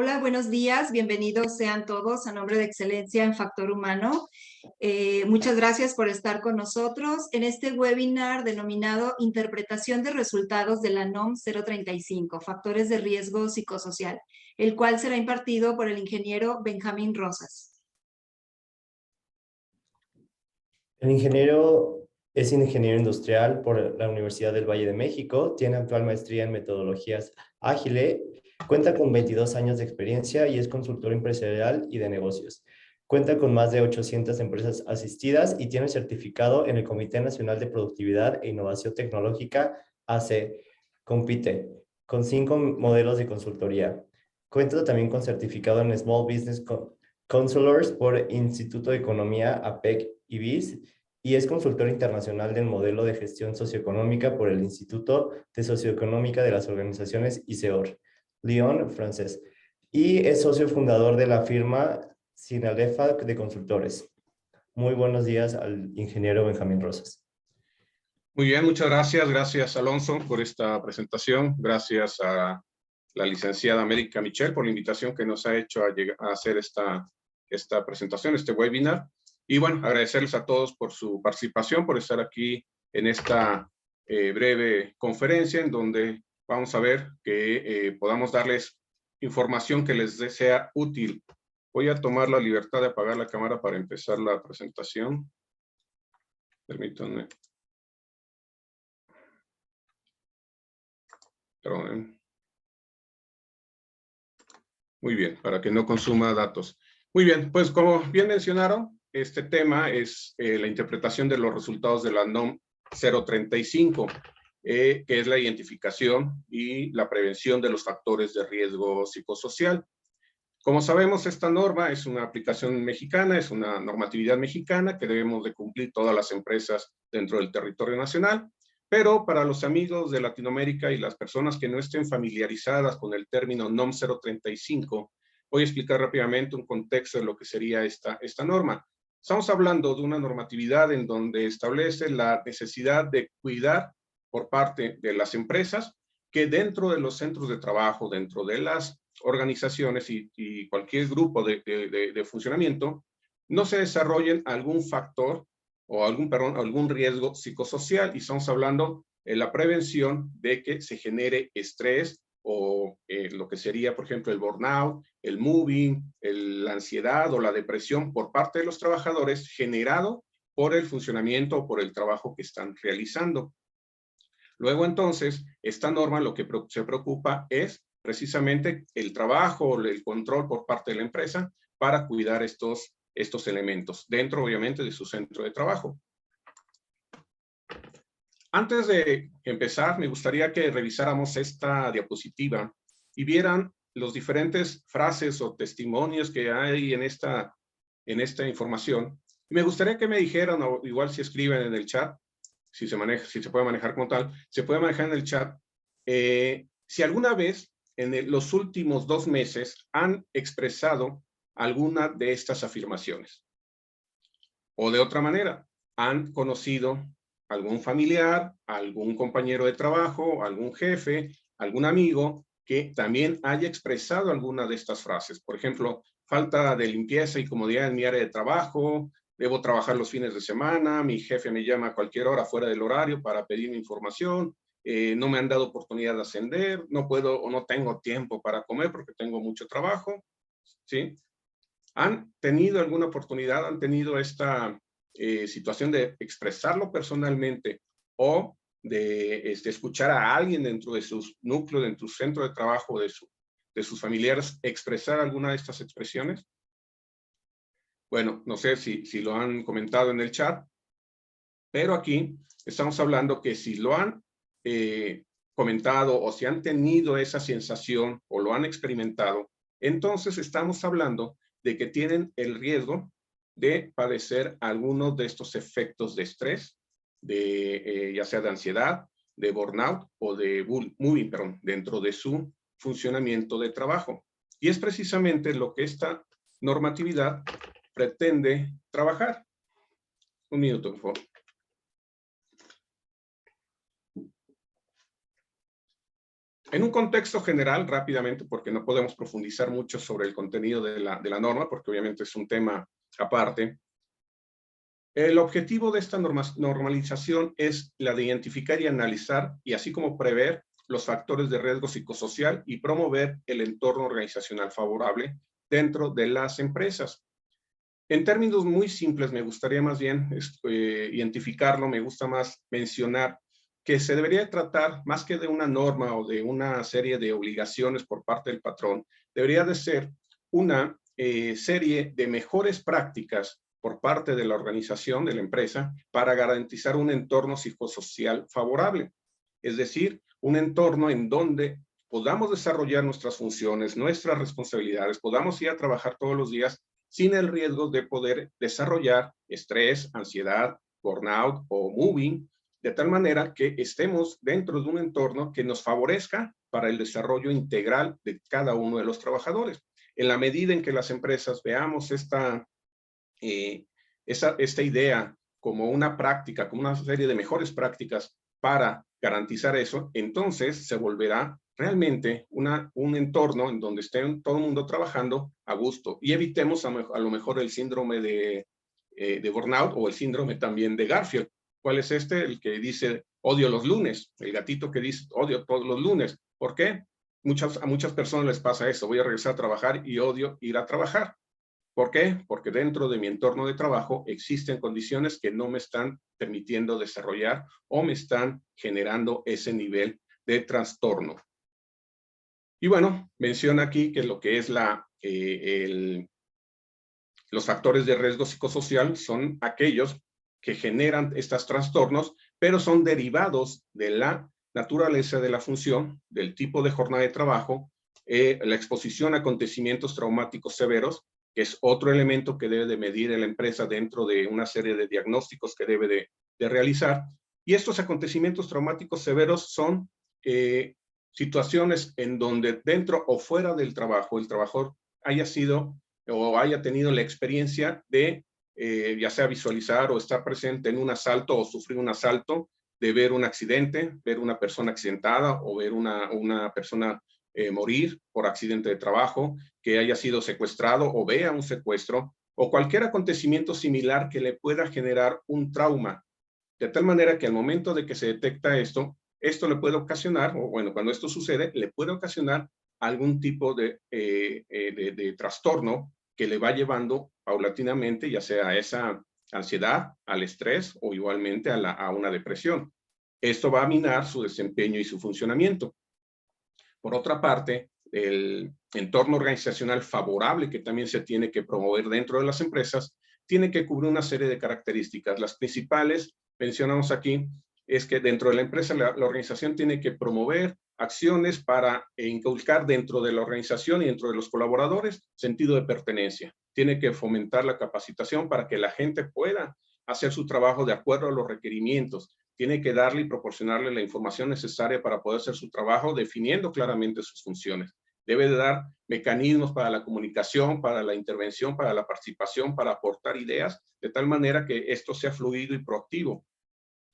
Hola, buenos días. Bienvenidos sean todos a Nombre de Excelencia en Factor Humano. Muchas gracias por estar con nosotros en este webinar denominado Interpretación de Resultados de la NOM 035, Factores de Riesgo Psicosocial, el cual será impartido por el ingeniero Benjamín Rosas. El ingeniero es ingeniero industrial por la Universidad del Valle de México, tiene actual maestría en metodologías ágiles, cuenta con 22 años de experiencia y es consultor empresarial y de negocios. Cuenta con más de 800 empresas asistidas y tiene certificado en el Comité Nacional de Productividad e Innovación Tecnológica, AC, compite, con 5 modelos de consultoría. Cuenta también con certificado en Small Business Counselors por Instituto de Economía, APEC y BIS, y es consultor internacional del modelo de gestión socioeconómica por el Instituto de Socioeconómica de las Organizaciones ICEOR, Lyon, francés, y es socio fundador de la firma Sinalefa de Consultores. Muy buenos días al ingeniero Benjamín Rosas. Muy bien, muchas gracias. Gracias, Alonso, por esta presentación. Gracias a la licenciada América Michel por la invitación que nos ha hecho a hacer esta presentación, este webinar. Y bueno, agradecerles a todos por su participación, por estar aquí en esta breve conferencia en donde vamos a ver que podamos darles información que les sea útil. Voy a tomar la libertad de apagar la cámara para empezar la presentación. Permítanme. Perdón. Muy bien, para que no consuma datos. Muy bien, pues como bien mencionaron, este tema es la interpretación de los resultados de la NOM 035, que es la identificación y la prevención de los factores de riesgo psicosocial. Como sabemos, esta norma es una aplicación mexicana, es una normatividad mexicana que debemos de cumplir todas las empresas dentro del territorio nacional. Pero para los amigos de Latinoamérica y las personas que no estén familiarizadas con el término NOM 035, voy a explicar rápidamente un contexto de lo que sería esta norma. Estamos hablando de una normatividad en donde establece la necesidad de cuidar por parte de las empresas que dentro de los centros de trabajo, dentro de las organizaciones y cualquier grupo de funcionamiento, no se desarrollen algún factor o algún riesgo psicosocial, y estamos hablando de la prevención de que se genere estrés o lo que sería, por ejemplo, el burnout, el moving, la ansiedad o la depresión por parte de los trabajadores generado por el funcionamiento o por el trabajo que están realizando. Luego, entonces, esta norma lo que se preocupa es precisamente el trabajo, el control por parte de la empresa para cuidar estos elementos, dentro obviamente de su centro de trabajo. Antes de empezar, me gustaría que revisáramos esta diapositiva y vieran los diferentes frases o testimonios que hay en esta información. Me gustaría que me dijeran, o igual si escriben en el chat, si se puede manejar como tal, se puede manejar en el chat, si alguna vez en los últimos 2 meses han expresado alguna de estas afirmaciones. O de otra manera, han conocido algún familiar, algún compañero de trabajo, algún jefe, algún amigo que también haya expresado alguna de estas frases. Por ejemplo, falta de limpieza y comodidad en mi área de trabajo, debo trabajar los fines de semana, mi jefe me llama a cualquier hora fuera del horario para pedirme información, no me han dado oportunidad de ascender, no puedo o no tengo tiempo para comer porque tengo mucho trabajo, ¿sí? ¿Han tenido alguna oportunidad, han tenido esta situación de expresarlo personalmente o de escuchar a alguien dentro de sus núcleos, dentro de su centro de trabajo, de sus familiares, expresar alguna de estas expresiones? Bueno, no sé si lo han comentado en el chat, pero aquí estamos hablando que si lo han comentado o si han tenido esa sensación o lo han experimentado, entonces estamos hablando de que tienen el riesgo de padecer algunos de estos efectos de estrés, ya sea de ansiedad, de burnout o de moving, dentro de su funcionamiento de trabajo. Y es precisamente lo que esta normatividad pretende trabajar. Un minuto, por favor. En un contexto general, rápidamente, porque no podemos profundizar mucho sobre el contenido de la norma, porque obviamente es un tema aparte. El objetivo de esta normalización es la de identificar y analizar, y así como prever los factores de riesgo psicosocial y promover el entorno organizacional favorable dentro de las empresas. En términos muy simples, me gustaría más bien identificarlo, me gusta más mencionar que se debería tratar, más que de una norma o de una serie de obligaciones por parte del patrón, debería de ser una serie de mejores prácticas por parte de la organización, de la empresa, para garantizar un entorno psicosocial favorable. Es decir, un entorno en donde podamos desarrollar nuestras funciones, nuestras responsabilidades, podamos ir a trabajar todos los días sin el riesgo de poder desarrollar estrés, ansiedad, burnout o moving, de tal manera que estemos dentro de un entorno que nos favorezca para el desarrollo integral de cada uno de los trabajadores. En la medida en que las empresas veamos esta idea como una práctica, como una serie de mejores prácticas para garantizar eso, entonces se volverá realmente un entorno en donde esté todo el mundo trabajando a gusto y evitemos a lo mejor el síndrome de burnout o el síndrome también de Garfield. ¿Cuál es este? El que dice odio los lunes, el gatito que dice odio todos los lunes. ¿Por qué? A muchas personas les pasa eso, voy a regresar a trabajar y odio ir a trabajar. ¿Por qué? Porque dentro de mi entorno de trabajo existen condiciones que no me están permitiendo desarrollar o me están generando ese nivel de trastorno. Y bueno, menciona aquí que lo que es los factores de riesgo psicosocial son aquellos que generan estos trastornos, pero son derivados de la naturaleza de la función, del tipo de jornada de trabajo, la exposición a acontecimientos traumáticos severos, que es otro elemento que debe de medir la empresa dentro de una serie de diagnósticos que debe de realizar. Y estos acontecimientos traumáticos severos son situaciones en donde dentro o fuera del trabajo, el trabajador haya sido o haya tenido la experiencia de ya sea visualizar o estar presente en un asalto o sufrir un asalto, de ver un accidente, ver una persona accidentada o ver una persona morir por accidente de trabajo, que haya sido secuestrado o vea un secuestro, o cualquier acontecimiento similar que le pueda generar un trauma. De tal manera que al momento de que se detecta esto le puede ocasionar, o bueno, cuando esto sucede, le puede ocasionar algún tipo de trastorno que le va llevando paulatinamente, ya sea a esa ansiedad, al estrés o igualmente a una depresión. Esto va a minar su desempeño y su funcionamiento. Por otra parte, el entorno organizacional favorable que también se tiene que promover dentro de las empresas tiene que cubrir una serie de características. Las principales, mencionamos aquí, es que dentro de la empresa la organización tiene que promover acciones para inculcar dentro de la organización y dentro de los colaboradores sentido de pertenencia. Tiene que fomentar la capacitación para que la gente pueda hacer su trabajo de acuerdo a los requerimientos. Tiene que darle y proporcionarle la información necesaria para poder hacer su trabajo, definiendo claramente sus funciones. Debe de dar mecanismos para la comunicación, para la intervención, para la participación, para aportar ideas, de tal manera que esto sea fluido y proactivo.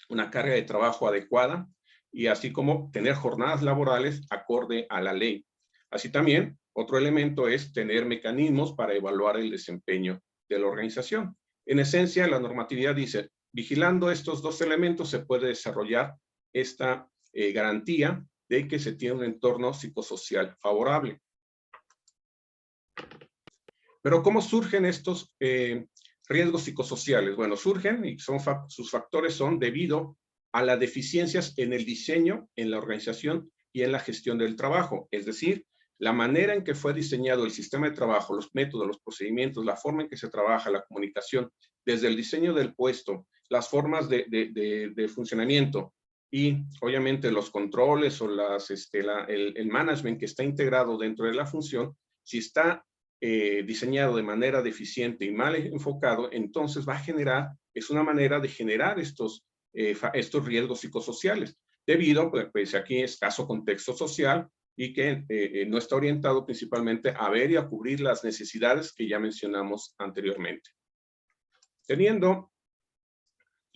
Una carga de trabajo adecuada y así como tener jornadas laborales acorde a la ley. Así también, otro elemento es tener mecanismos para evaluar el desempeño de la organización. En esencia, la normatividad dice, vigilando estos dos elementos se puede desarrollar esta garantía de que se tiene un entorno psicosocial favorable. Pero ¿cómo surgen estos riesgos psicosociales? Bueno, surgen y sus factores son debido a las deficiencias en el diseño, en la organización y en la gestión del trabajo. Es decir, la manera en que fue diseñado el sistema de trabajo, los métodos, los procedimientos, la forma en que se trabaja, la comunicación, desde el diseño del puesto, las formas de funcionamiento y obviamente los controles o el management que está integrado dentro de la función, si está diseñado de manera deficiente y mal enfocado, entonces va a generar, es una manera de generar estos riesgos psicosociales, debido, pues aquí es escaso contexto social y que no está orientado principalmente a ver y a cubrir las necesidades que ya mencionamos anteriormente. Teniendo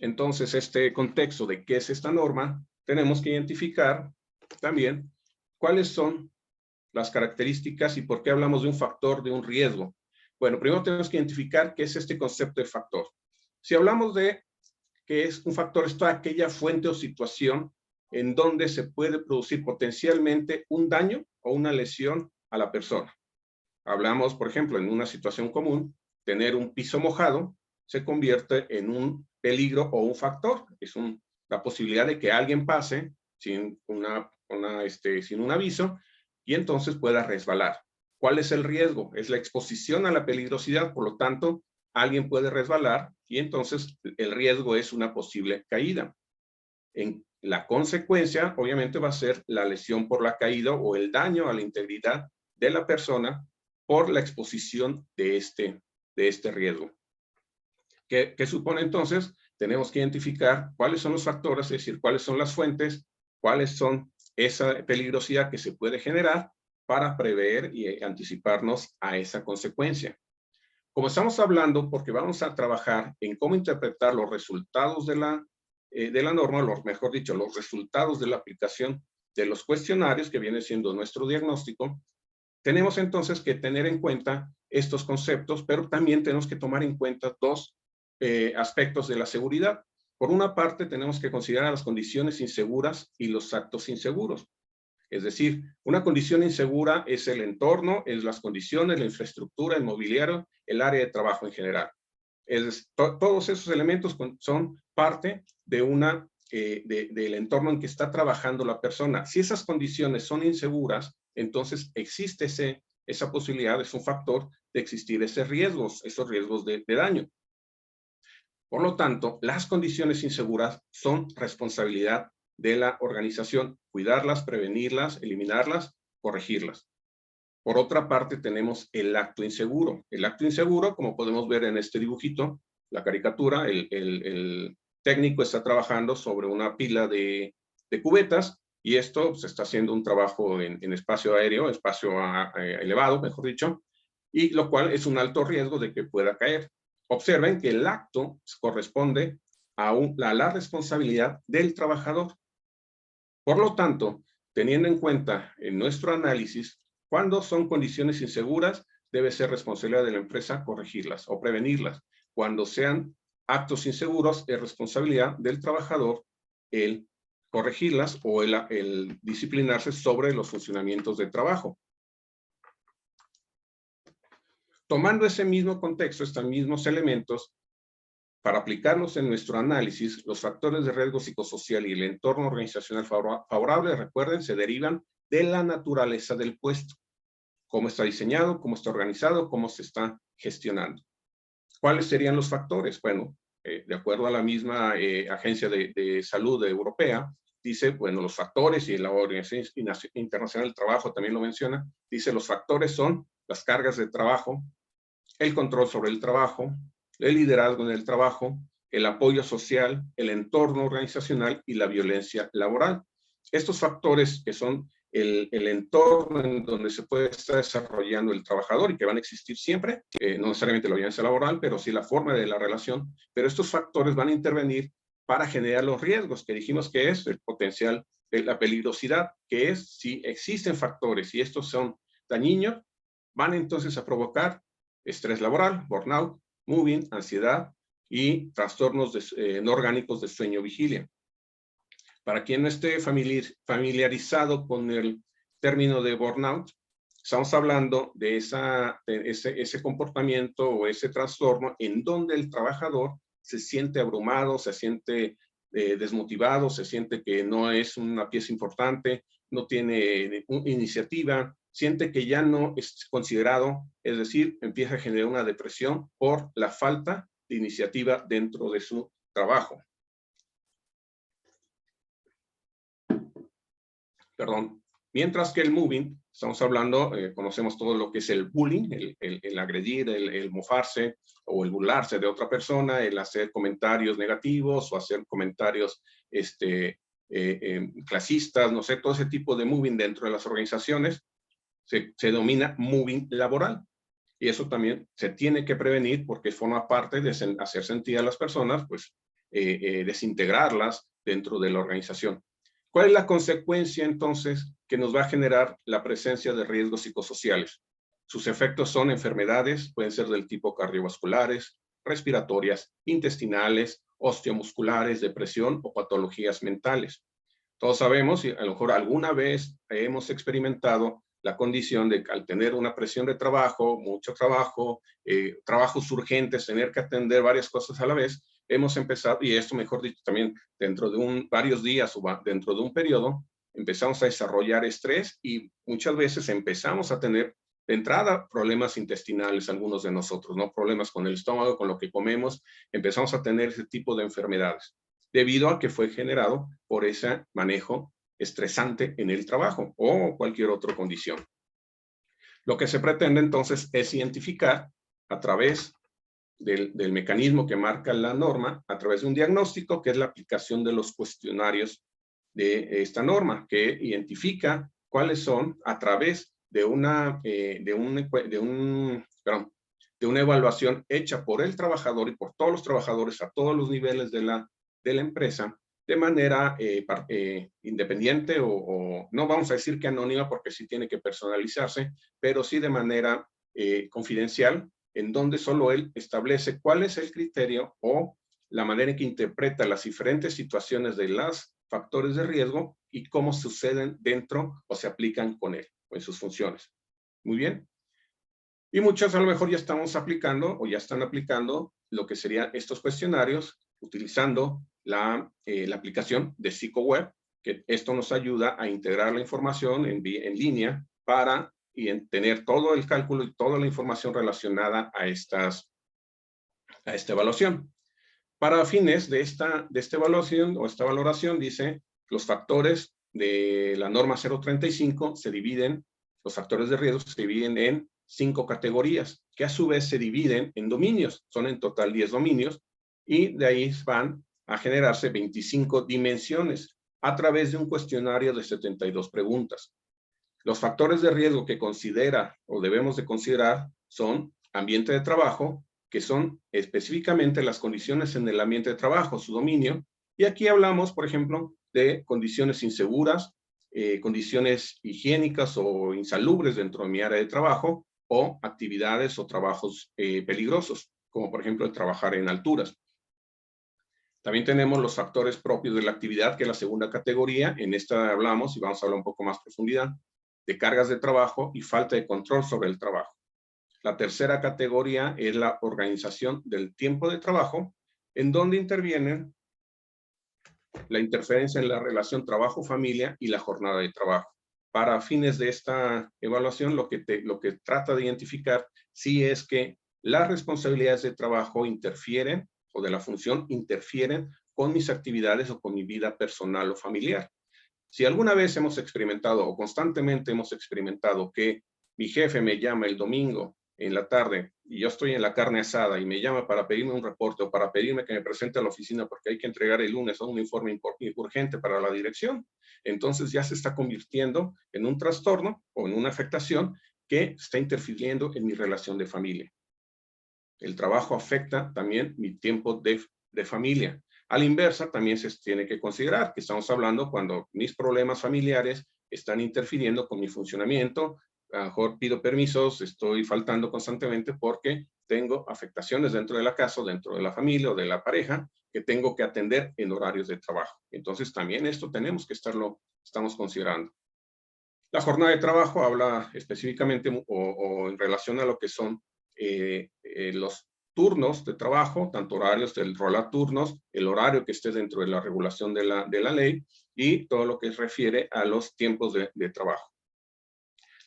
entonces este contexto de qué es esta norma, tenemos que identificar también ¿cuáles son las características y por qué hablamos de un factor, de un riesgo? Bueno, primero tenemos que identificar qué es este concepto de factor. Si hablamos de que es un factor, es toda aquella fuente o situación en donde se puede producir potencialmente un daño o una lesión a la persona. Hablamos, por ejemplo, en una situación común, tener un piso mojado se convierte en un peligro o un factor. Es la posibilidad de que alguien pase sin sin un aviso y entonces pueda resbalar. ¿Cuál es el riesgo? Es la exposición a la peligrosidad, por lo tanto, alguien puede resbalar y entonces el riesgo es una posible caída. En la consecuencia, obviamente, va a ser la lesión por la caída o el daño a la integridad de la persona por la exposición de este riesgo. ¿Qué supone entonces? Tenemos que identificar cuáles son los factores, es decir, cuáles son las fuentes, cuáles son esa peligrosidad que se puede generar para prever y anticiparnos a esa consecuencia. Como estamos hablando, porque vamos a trabajar en cómo interpretar los resultados de la norma, mejor dicho, los resultados de la aplicación de los cuestionarios, que viene siendo nuestro diagnóstico, tenemos entonces que tener en cuenta estos conceptos, pero también tenemos que tomar en cuenta dos aspectos de la seguridad. Por una parte, tenemos que considerar las condiciones inseguras y los actos inseguros. Es decir, una condición insegura es el entorno, es las condiciones, la infraestructura, el mobiliario, el área de trabajo en general. Todos esos elementos son parte de del entorno en que está trabajando la persona. Si esas condiciones son inseguras, entonces existe esa posibilidad, es un factor de existir esos riesgos de daño. Por lo tanto, las condiciones inseguras son responsabilidad de la organización, cuidarlas, prevenirlas, eliminarlas, corregirlas. Por otra parte, tenemos el acto inseguro. El acto inseguro, como podemos ver en este dibujito, la caricatura, el técnico está trabajando sobre una pila de cubetas y esto se está haciendo un trabajo en espacio aéreo, espacio elevado, mejor dicho, y lo cual es un alto riesgo de que pueda caer. Observen que el acto corresponde a la responsabilidad del trabajador. Por lo tanto, teniendo en cuenta en nuestro análisis, cuando son condiciones inseguras, debe ser responsabilidad de la empresa corregirlas o prevenirlas. Cuando sean actos inseguros, es responsabilidad del trabajador el corregirlas o el disciplinarse sobre los funcionamientos de trabajo. Tomando ese mismo contexto, estos mismos elementos, para aplicarlos en nuestro análisis, los factores de riesgo psicosocial y el entorno organizacional favorable, recuerden, se derivan de la naturaleza del puesto. Cómo está diseñado, cómo está organizado, cómo se está gestionando. ¿Cuáles serían los factores? Bueno, de acuerdo a la misma Agencia de Salud Europea, dice, bueno, los factores, y la Organización Internacional del Trabajo también lo menciona, dice los factores son las cargas de trabajo, el control sobre el trabajo, el liderazgo en el trabajo, el apoyo social, el entorno organizacional y la violencia laboral. Estos factores que son el entorno en donde se puede estar desarrollando el trabajador y que van a existir siempre, no necesariamente la violencia laboral, pero sí la forma de la relación, pero estos factores van a intervenir para generar los riesgos que dijimos que es el potencial de la peligrosidad, que es si existen factores y estos son dañinos, van entonces a provocar estrés laboral, burnout, moving, ansiedad y trastornos no orgánicos de sueño-vigilia. Para quien no esté familiarizado con el término de burnout, estamos hablando de ese comportamiento o ese trastorno en donde el trabajador se siente abrumado, se siente desmotivado, se siente que no es una pieza importante, no tiene iniciativa, siente que ya no es considerado, es decir, empieza a generar una depresión por la falta de iniciativa dentro de su trabajo. Perdón. Mientras que el moving, estamos hablando, conocemos todo lo que es el bullying, el agredir, el mofarse o el burlarse de otra persona, el hacer comentarios negativos o hacer comentarios clasistas, no sé, todo ese tipo de moving dentro de las organizaciones se denomina moving laboral. Y eso también se tiene que prevenir porque forma parte de hacer sentir a las personas, pues, desintegrarlas dentro de la organización. ¿Cuál es la consecuencia, entonces, que nos va a generar la presencia de riesgos psicosociales. Sus efectos son enfermedades, pueden ser del tipo cardiovasculares, respiratorias, intestinales, osteomusculares, depresión o patologías mentales. Todos sabemos, y a lo mejor alguna vez hemos experimentado la condición de que al tener una presión de trabajo, mucho trabajo, trabajos urgentes, tener que atender varias cosas a la vez, hemos empezado, y esto mejor dicho también dentro de varios días o dentro de un periodo, empezamos a desarrollar estrés y muchas veces empezamos a tener de entrada problemas intestinales, algunos de nosotros, ¿no? Problemas con el estómago, con lo que comemos, empezamos a tener ese tipo de enfermedades, debido a que fue generado por ese manejo estresante en el trabajo o cualquier otra condición. Lo que se pretende entonces es identificar a través del mecanismo que marca la norma, a través de un diagnóstico, que es la aplicación de los cuestionarios de esta norma, que identifica cuáles son a través de una evaluación hecha por el trabajador y por todos los trabajadores a todos los niveles de la empresa, de manera independiente o no vamos a decir que anónima porque sí tiene que personalizarse, pero sí de manera confidencial, en donde solo él establece cuál es el criterio o la manera en que interpreta las diferentes situaciones de los factores de riesgo y cómo suceden dentro o se aplican con él o en sus funciones. Muy bien. Y muchos a lo mejor ya estamos aplicando o ya están aplicando lo que serían estos cuestionarios utilizando la aplicación de PsychoWeb, que esto nos ayuda a integrar la información en línea para tener todo el cálculo y toda la información relacionada a esta evaluación. Para fines de esta evaluación o esta valoración, dice, los factores de la norma 035 se dividen, los factores de riesgo se dividen en 5 categorías, que a su vez se dividen en dominios. Son en total 10 dominios, y de ahí van a generarse 25 dimensiones a través de un cuestionario de 72 preguntas. Los factores de riesgo que considera o debemos de considerar son ambiente de trabajo, que son específicamente las condiciones en el ambiente de trabajo, su dominio, y aquí hablamos, por ejemplo, de condiciones inseguras, condiciones higiénicas o insalubres dentro de mi área de trabajo, o actividades o trabajos peligrosos, como por ejemplo el trabajar en alturas. También tenemos los factores propios de la actividad, que es la segunda categoría. En esta hablamos, y vamos a hablar un poco más profundidad, de cargas de trabajo y falta de control sobre el trabajo. La tercera categoría es la organización del tiempo de trabajo, en donde intervienen la interferencia en la relación trabajo-familia y la jornada de trabajo. Para fines de esta evaluación, lo que trata de identificar si es que las responsabilidades de trabajo interfieren, o de la función interfieren con mis actividades o con mi vida personal o familiar. Si alguna vez hemos experimentado o constantemente hemos experimentado que mi jefe me llama el domingo en la tarde y yo estoy en la carne asada y me llama para pedirme un reporte o para pedirme que me presente a la oficina porque hay que entregar el lunes un informe urgente para la dirección, entonces ya se está convirtiendo en un trastorno o en una afectación que está interfiriendo en mi relación de familia. El trabajo afecta también mi tiempo de familia. A la inversa, también se tiene que considerar que estamos hablando cuando mis problemas familiares están interfiriendo con mi funcionamiento. A lo mejor pido permisos, estoy faltando constantemente porque tengo afectaciones dentro de la casa, dentro de la familia o de la pareja que tengo que atender en horarios de trabajo. Entonces, también esto tenemos que estamos considerando. La jornada de trabajo habla específicamente o en relación a lo que son los turnos de trabajo, tanto horarios del rol a turnos, el horario que esté dentro de la regulación de la ley y todo lo que se refiere a los tiempos de trabajo.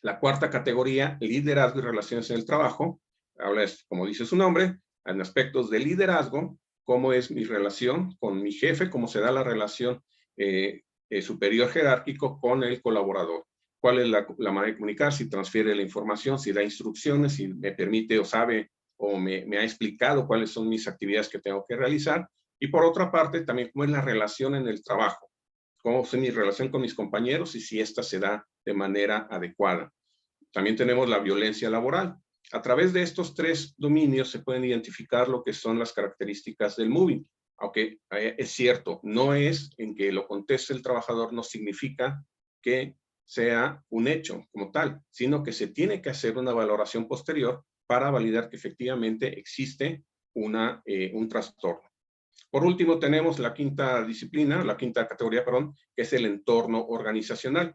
La cuarta categoría, liderazgo y relaciones en el trabajo, habla, como dice su nombre, en aspectos de liderazgo, cómo es mi relación con mi jefe, cómo se da la relación superior jerárquico con el colaborador. Cuál es la manera de comunicar, si transfiere la información, si da instrucciones, si me permite o sabe o me ha explicado cuáles son mis actividades que tengo que realizar. Y por otra parte, también cómo es la relación en el trabajo, cómo es mi relación con mis compañeros y si esta se da de manera adecuada. También tenemos la violencia laboral. A través de estos 3 dominios se pueden identificar lo que son las características del moving. Aunque es cierto, no es en que lo conteste el trabajador, no significa que sea un hecho como tal, sino que se tiene que hacer una valoración posterior para validar que efectivamente existe un trastorno. Por último, tenemos la quinta disciplina, la quinta categoría, perdón, que es el entorno organizacional.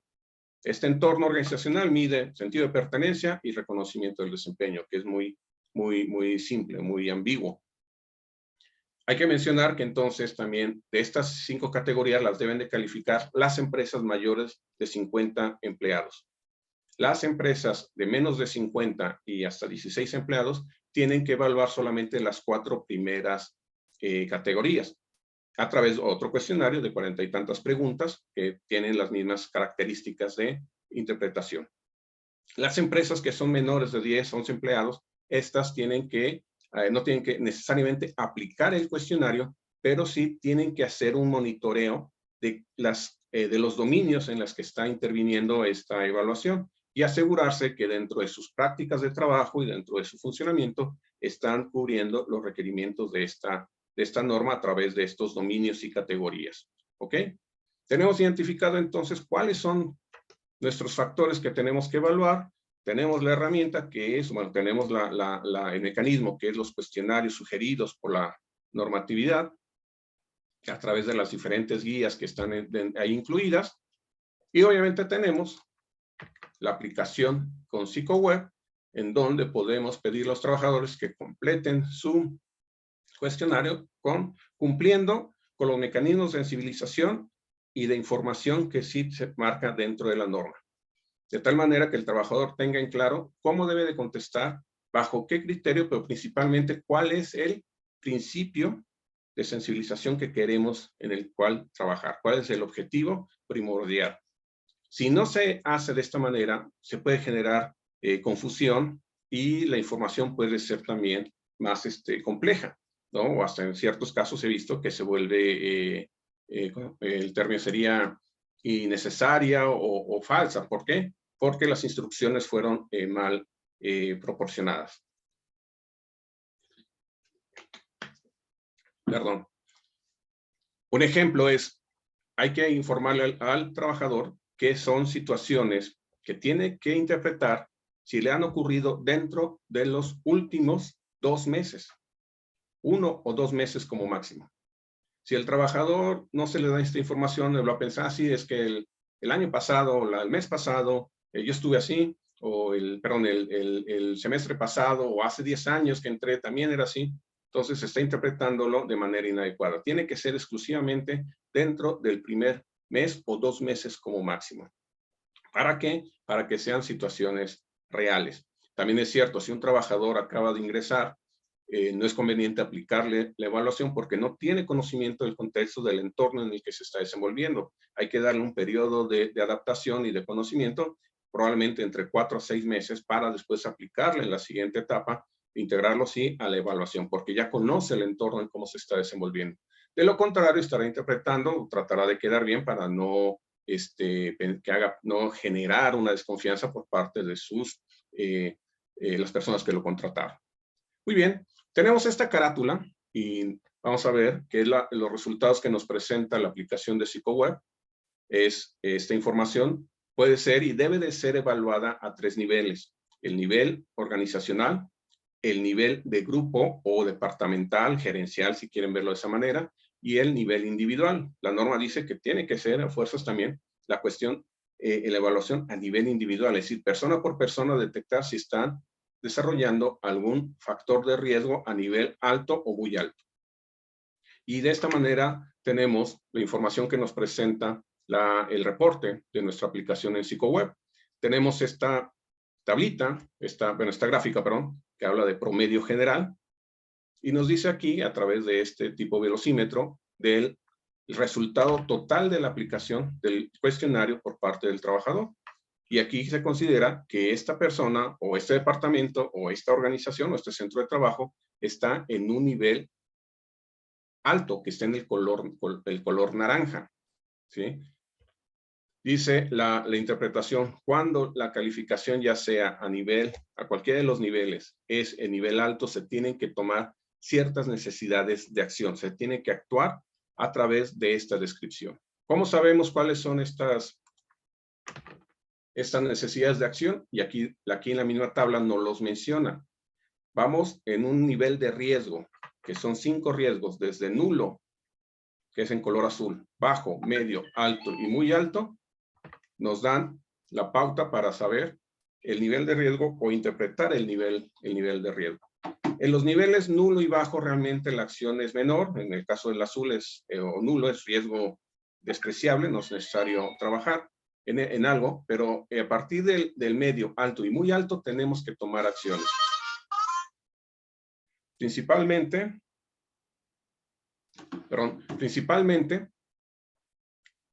Este entorno organizacional mide sentido de pertenencia y reconocimiento del desempeño, que es muy simple, muy ambiguo. Hay que mencionar que entonces también de estas 5 categorías las deben de calificar las empresas mayores de 50 empleados. Las empresas de menos de 50 y hasta 16 empleados tienen que evaluar solamente las 4 primeras categorías a través de otro cuestionario de 40 y tantas preguntas que tienen las mismas características de interpretación. Las empresas que son menores de 10, 11 empleados, estas tienen que no tienen que necesariamente aplicar el cuestionario, pero sí tienen que hacer un monitoreo de los dominios en los que está interviniendo esta evaluación y asegurarse que dentro de sus prácticas de trabajo y dentro de su funcionamiento están cubriendo los requerimientos de esta norma a través de estos dominios y categorías. ¿Ok? Tenemos identificado entonces cuáles son nuestros factores que tenemos que evaluar. Tenemos la herramienta que es, bueno, tenemos el mecanismo que es los cuestionarios sugeridos por la normatividad a través de las diferentes guías que están ahí incluidas. Y obviamente tenemos la aplicación con PsicoWeb, en donde podemos pedir a los trabajadores que completen su cuestionario cumpliendo con los mecanismos de sensibilización y de información que sí se marca dentro de la norma. De tal manera que el trabajador tenga en claro cómo debe de contestar, bajo qué criterio, pero principalmente cuál es el principio de sensibilización que queremos en el cual trabajar, cuál es el objetivo primordial. Si no se hace de esta manera, se puede generar confusión y la información puede ser también más compleja, ¿no? O hasta en ciertos casos he visto que se vuelve, el término sería innecesaria o falsa. ¿Por qué? Porque las instrucciones fueron mal proporcionadas. Perdón. Un ejemplo es, hay que informarle al trabajador que son situaciones que tiene que interpretar si le han ocurrido dentro de los últimos 2 meses. 1 o 2 meses como máximo. Si el trabajador no se le da esta información, le va a pensar, sí, es que el año pasado, o el mes pasado, yo estuve así, o el semestre pasado, o hace 10 años que entré, también era así. Entonces, está interpretándolo de manera inadecuada. Tiene que ser exclusivamente dentro del primer mes o 2 meses como máximo. ¿Para qué? Para que sean situaciones reales. También es cierto, si un trabajador acaba de ingresar, no es conveniente aplicarle la evaluación porque no tiene conocimiento del contexto del entorno en el que se está desenvolviendo. Hay que darle un periodo de adaptación y de conocimiento, probablemente entre 4 a 6 meses, para después aplicarle en la siguiente etapa, integrarlo sí a la evaluación, porque ya conoce el entorno en cómo se está desenvolviendo. De lo contrario, estará interpretando, tratará de quedar bien para no, no generar una desconfianza por parte de las personas que lo contrataron. Muy bien, tenemos esta carátula y vamos a ver qué es los resultados que nos presenta la aplicación de PsicoWeb. Esta información puede ser y debe de ser evaluada a 3 niveles. El nivel organizacional, el nivel de grupo o departamental, gerencial, si quieren verlo de esa manera, y el nivel individual. La norma dice que tiene que ser a fuerzas también la cuestión, la evaluación a nivel individual, es decir, persona por persona detectar si están desarrollando algún factor de riesgo a nivel alto o muy alto. Y de esta manera tenemos la información que nos presenta el reporte de nuestra aplicación en PsicoWeb. Tenemos esta tablita, esta gráfica, perdón, que habla de promedio general y nos dice aquí, a través de este tipo velocímetro, del resultado total de la aplicación del cuestionario por parte del trabajador. Y aquí se considera que esta persona o este departamento o esta organización o este centro de trabajo está en un nivel alto, que está en el color naranja, ¿sí? Dice la interpretación, cuando la calificación ya sea a cualquiera de los niveles, es en nivel alto, se tienen que tomar ciertas necesidades de acción, se tiene que actuar a través de esta descripción. ¿Cómo sabemos cuáles son estas estas necesidades de acción y aquí en la misma tabla nos los menciona. Vamos en un nivel de riesgo, que son 5 riesgos, desde nulo, que es en color azul, bajo, medio, alto y muy alto, nos dan la pauta para saber el nivel de riesgo o interpretar el nivel de riesgo. En los niveles nulo y bajo realmente la acción es menor, en el caso del azul o nulo es riesgo despreciable, no es necesario trabajar en algo, pero a partir del medio, alto y muy alto tenemos que tomar acciones. Principalmente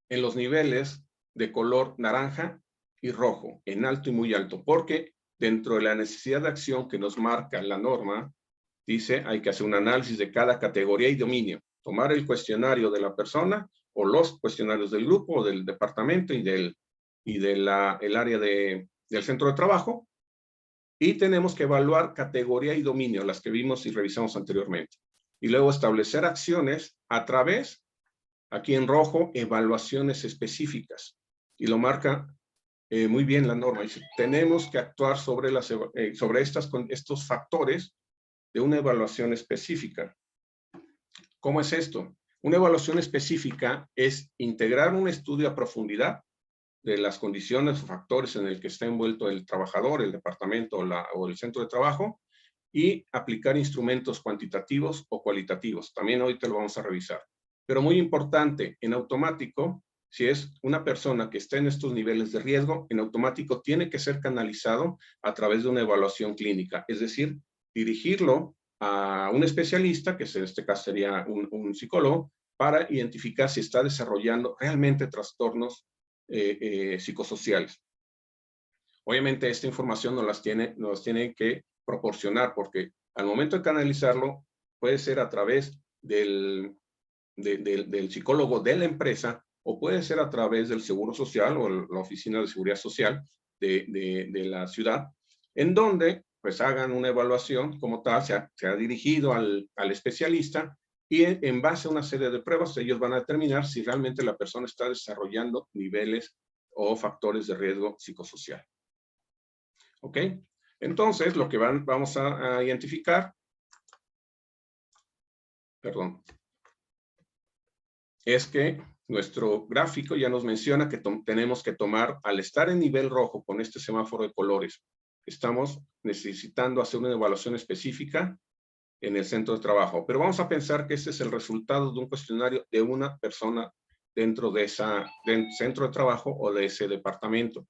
en los niveles de color naranja y rojo, en alto y muy alto, porque dentro de la necesidad de acción que nos marca la norma, dice hay que hacer un análisis de cada categoría y dominio, tomar el cuestionario de la persona o los cuestionarios del grupo o del departamento y del área del centro de trabajo, y tenemos que evaluar categoría y dominio, las que vimos y revisamos anteriormente. Y luego establecer acciones a través, aquí en rojo, evaluaciones específicas. Y lo marca muy bien la norma. Dice, tenemos que actuar sobre estos factores de una evaluación específica. ¿Cómo es esto? Una evaluación específica es integrar un estudio a profundidad de las condiciones o factores en el que está envuelto el trabajador, el departamento o el centro de trabajo, y aplicar instrumentos cuantitativos o cualitativos. También ahorita lo vamos a revisar. Pero muy importante, en automático, si es una persona que está en estos niveles de riesgo, en automático tiene que ser canalizado a través de una evaluación clínica, es decir, dirigirlo a un especialista, que en este caso sería un psicólogo, para identificar si está desarrollando realmente trastornos psicosociales. Obviamente esta información nos las tiene que proporcionar, porque al momento de canalizarlo puede ser a través del psicólogo de la empresa o puede ser a través del Seguro Social o la Oficina de Seguridad Social de la ciudad, en donde pues hagan una evaluación como tal, se ha dirigido al especialista y en base a una serie de pruebas ellos van a determinar si realmente la persona está desarrollando niveles o factores de riesgo psicosocial. ¿Ok? Entonces, lo que vamos a identificar, es que nuestro gráfico ya nos menciona que tenemos que tomar, al estar en nivel rojo con este semáforo de colores, estamos necesitando hacer una evaluación específica en el centro de trabajo. Pero vamos a pensar que este es el resultado de un cuestionario de una persona dentro del centro de trabajo o de ese departamento.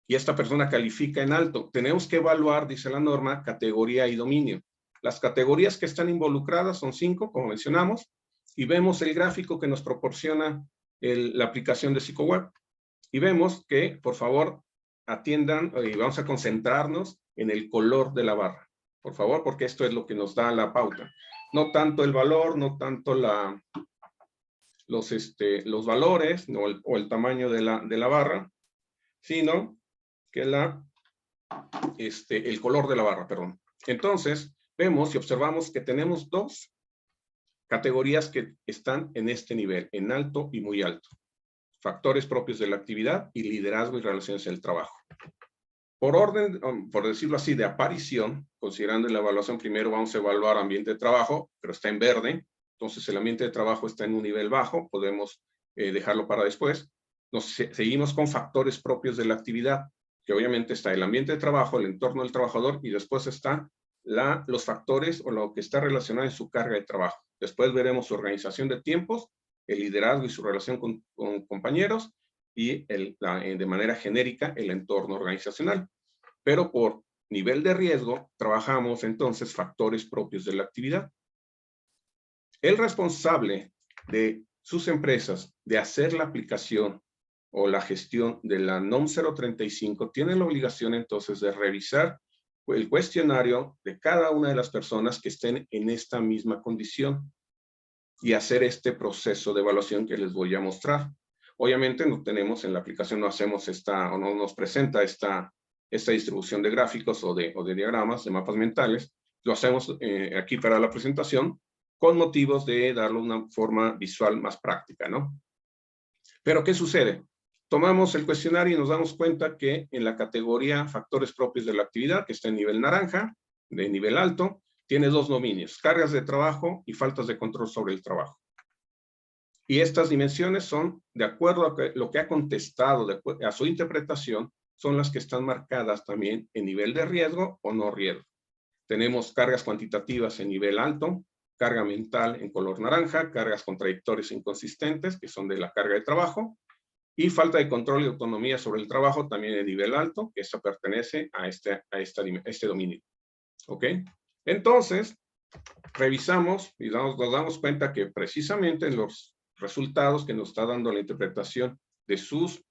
Y esta persona califica en alto. Tenemos que evaluar, dice la norma, categoría y dominio. Las categorías que están involucradas son 5, como mencionamos, y vemos el gráfico que nos proporciona la aplicación de PsychoWeb. Y vemos que, por favor, atiendan y vamos a concentrarnos en el color de la barra. Por favor, porque esto es lo que nos da la pauta. No tanto el valor, no tanto los valores o el tamaño de la barra, sino que el color de la barra, perdón. Entonces, vemos y observamos que tenemos 2 categorías que están en este nivel, en alto y muy alto. Factores propios de la actividad y liderazgo y relaciones en el trabajo. Por orden, por decirlo así, de aparición, considerando la evaluación, primero vamos a evaluar ambiente de trabajo, pero está en verde. Entonces, el ambiente de trabajo está en un nivel bajo, podemos dejarlo para después. Seguimos con factores propios de la actividad, que obviamente está el ambiente de trabajo, el entorno del trabajador, y después está los factores o lo que está relacionado en su carga de trabajo. Después veremos su organización de tiempos, el liderazgo y su relación con compañeros, y de manera genérica el entorno organizacional. Pero por nivel de riesgo, trabajamos entonces factores propios de la actividad. El responsable de sus empresas de hacer la aplicación o la gestión de la NOM 035 tiene la obligación entonces de revisar el cuestionario de cada una de las personas que estén en esta misma condición y hacer este proceso de evaluación que les voy a mostrar. Obviamente no tenemos en la aplicación, no hacemos o no nos presenta esta distribución de gráficos o de diagramas, de mapas mentales. Lo hacemos aquí para la presentación con motivos de darle una forma visual más práctica, ¿no? Pero ¿qué sucede? tomamos el cuestionario y nos damos cuenta que en la categoría factores propios de la actividad, que está en nivel naranja, de nivel alto, tiene 2 dominios, cargas de trabajo y faltas de control sobre el trabajo. Y estas dimensiones son, de acuerdo a lo que ha contestado, a su interpretación, son las que están marcadas también en nivel de riesgo o no riesgo. Tenemos cargas cuantitativas en nivel alto, carga mental en color naranja, cargas contradictorias e inconsistentes, que son de la carga de trabajo, y falta de control y autonomía sobre el trabajo también en nivel alto, que esta pertenece a este dominio. ¿Ok? Entonces, revisamos y nos damos cuenta que precisamente en los resultados que nos está dando la interpretación de sus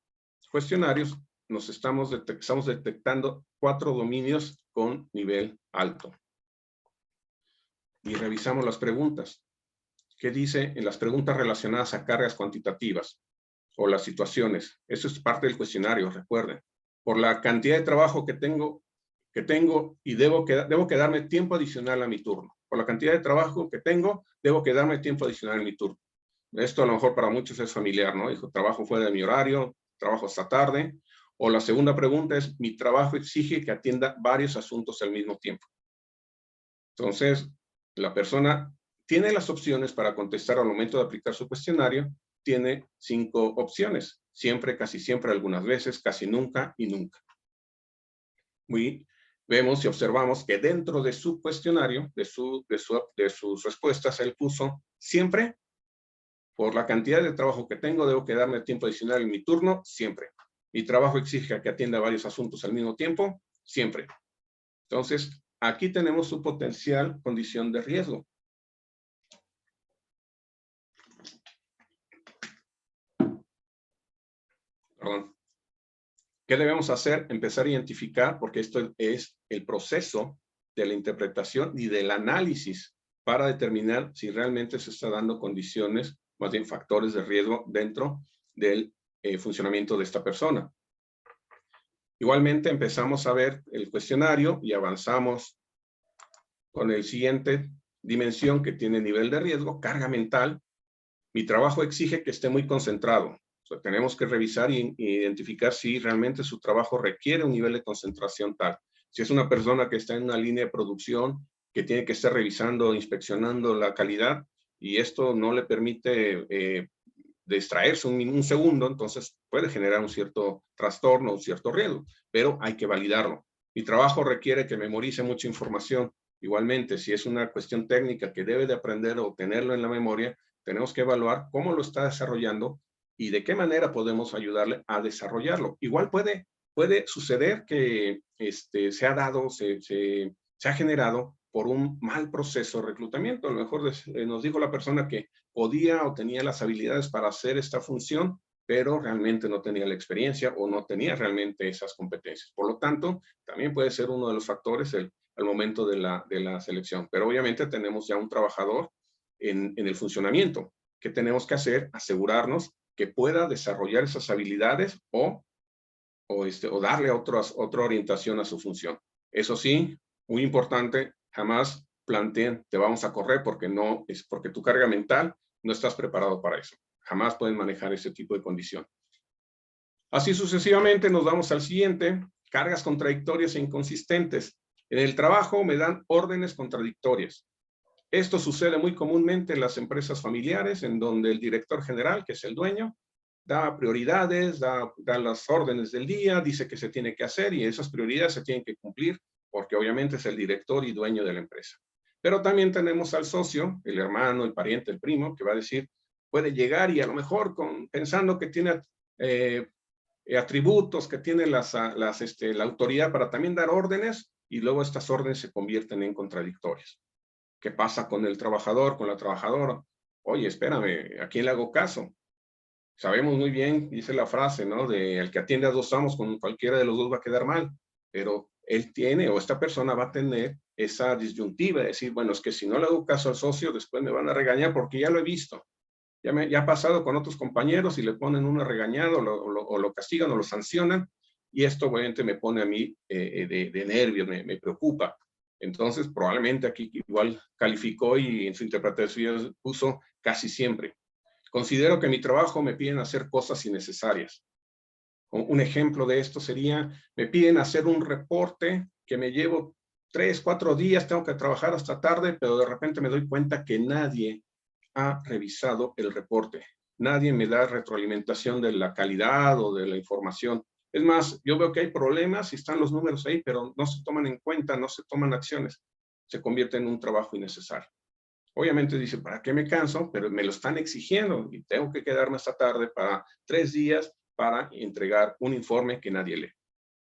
cuestionarios, estamos detectando 4 dominios con nivel alto. Y revisamos las preguntas. ¿Qué dice en las preguntas relacionadas a cargas cuantitativas o las situaciones? Eso es parte del cuestionario, recuerden. Por la cantidad de trabajo que tengo y debo quedarme tiempo adicional a mi turno. Por la cantidad de trabajo que tengo, debo quedarme tiempo adicional en mi turno. Esto a lo mejor para muchos es familiar, ¿no? Dijo, trabajo fuera de mi horario, trabajo hasta tarde. O la segunda pregunta es, mi trabajo exige que atienda varios asuntos al mismo tiempo. Entonces, la persona tiene las opciones para contestar al momento de aplicar su cuestionario, tiene 5 opciones. Siempre, casi siempre, algunas veces, casi nunca y nunca. Vemos y observamos que dentro de su cuestionario, de sus respuestas, él puso siempre, por la cantidad de trabajo que tengo, debo quedarme tiempo adicional en mi turno, siempre. Mi trabajo exige que atienda varios asuntos al mismo tiempo, siempre. Entonces, aquí tenemos su potencial condición de riesgo. Perdón. ¿Qué debemos hacer? Empezar a identificar, porque esto es el proceso de la interpretación y del análisis para determinar si realmente se está dando condiciones, más bien factores de riesgo dentro del funcionamiento de esta persona. Igualmente empezamos a ver el cuestionario y avanzamos con el siguiente dimensión que tiene nivel de riesgo, carga mental. Mi trabajo exige que esté muy concentrado. O sea, tenemos que revisar e identificar si realmente su trabajo requiere un nivel de concentración tal. Si es una persona que está en una línea de producción, que tiene que estar revisando, inspeccionando la calidad, y esto no le permite distraerse un segundo, entonces puede generar un cierto trastorno, un cierto riesgo, pero hay que validarlo. Mi trabajo requiere que memorice mucha información. Igualmente, si es una cuestión técnica que debe de aprender o tenerlo en la memoria, tenemos que evaluar cómo lo está desarrollando y de qué manera podemos ayudarle a desarrollarlo. Igual puede suceder que se ha generado por un mal proceso de reclutamiento. A lo mejor nos dijo la persona que podía o tenía las habilidades para hacer esta función, pero realmente no tenía la experiencia o no tenía realmente esas competencias. Por lo tanto, también puede ser uno de los factores al momento de la selección. Pero obviamente tenemos ya un trabajador en el funcionamiento. ¿Qué tenemos que hacer? Asegurarnos que pueda desarrollar esas habilidades o darle otra orientación a su función. Eso sí, muy importante, jamás planteen, te vamos a correr porque tu carga mental no estás preparado para eso. Jamás pueden manejar ese tipo de condición. Así sucesivamente nos vamos al siguiente, cargas contradictorias e inconsistentes. En el trabajo me dan órdenes contradictorias. Esto sucede muy comúnmente en las empresas familiares, en donde el director general, que es el dueño, da prioridades, da las órdenes del día, dice que se tiene que hacer y esas prioridades se tienen que cumplir porque obviamente es el director y dueño de la empresa. Pero también tenemos al socio, el hermano, el pariente, el primo, que va a decir, puede llegar y a lo mejor pensando que tiene atributos, que tiene la autoridad para también dar órdenes y luego estas órdenes se convierten en contradictorias. ¿Qué pasa con el trabajador, con la trabajadora? Oye, espérame, ¿a quién le hago caso? Sabemos muy bien, dice la frase, ¿no? De el que atiende a 2 amos, con cualquiera de los 2 va a quedar mal. Pero él tiene, o esta persona va a tener esa disyuntiva de decir, bueno, es que si no le hago caso al socio, después me van a regañar porque ya lo he visto. Ya ha pasado con otros compañeros y le ponen una regañada o lo castigan o lo sancionan. Y esto obviamente me pone a mí de nervios, me preocupa. Entonces, probablemente aquí igual calificó y en su interpretación puso casi siempre. Considero que en mi trabajo me piden hacer cosas innecesarias. Un ejemplo de esto sería, me piden hacer un reporte que me llevo 3, 4 días, tengo que trabajar hasta tarde, pero de repente me doy cuenta que nadie ha revisado el reporte. Nadie me da retroalimentación de la calidad o de la información. Es más, yo veo que hay problemas y están los números ahí, pero no se toman en cuenta, no se toman acciones. Se convierte en un trabajo innecesario. Obviamente dice, ¿para qué me canso? Pero me lo están exigiendo y tengo que quedarme hasta tarde para 3 días para entregar un informe que nadie lee.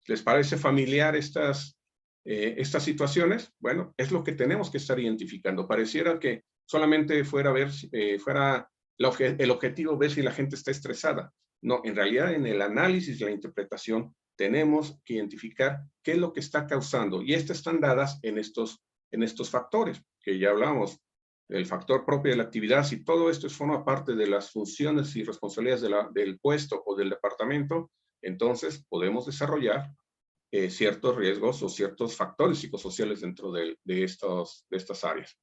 ¿Les parece familiar estas situaciones? Bueno, es lo que tenemos que estar identificando. Pareciera que solamente fuera el objetivo ver si la gente está estresada. No, en realidad en el análisis y la interpretación tenemos que identificar qué es lo que está causando. Y estas están dadas en estos factores que ya hablamos. El factor propio de la actividad, si todo esto forma parte de las funciones y responsabilidades del puesto o del departamento, entonces podemos desarrollar ciertos riesgos o ciertos factores psicosociales dentro de estas áreas.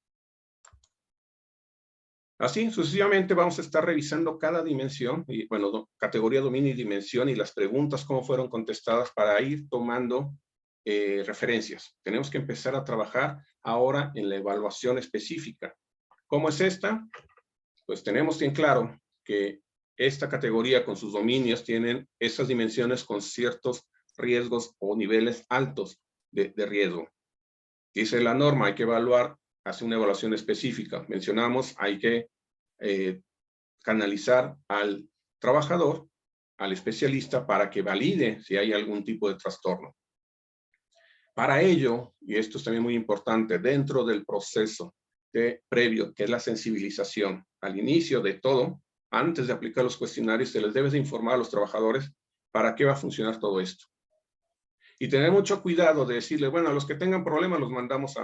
Así, sucesivamente vamos a estar revisando cada dimensión, y bueno, categoría, dominio y dimensión, y las preguntas, cómo fueron contestadas, para ir tomando referencias. Tenemos que empezar a trabajar ahora en la evaluación específica. ¿Cómo es esta? Pues tenemos bien claro que esta categoría con sus dominios tienen esas dimensiones con ciertos riesgos o niveles altos de riesgo. Dice la norma, hay que evaluar, hacer una evaluación específica. Mencionamos, hay que canalizar al trabajador, al especialista, para que valide si hay algún tipo de trastorno. Para ello, y esto es también muy importante, dentro del proceso previo, que es la sensibilización, al inicio de todo, antes de aplicar los cuestionarios, se les debe de informar a los trabajadores para qué va a funcionar todo esto. Y tener mucho cuidado de decirle, bueno, a los que tengan problemas los mandamos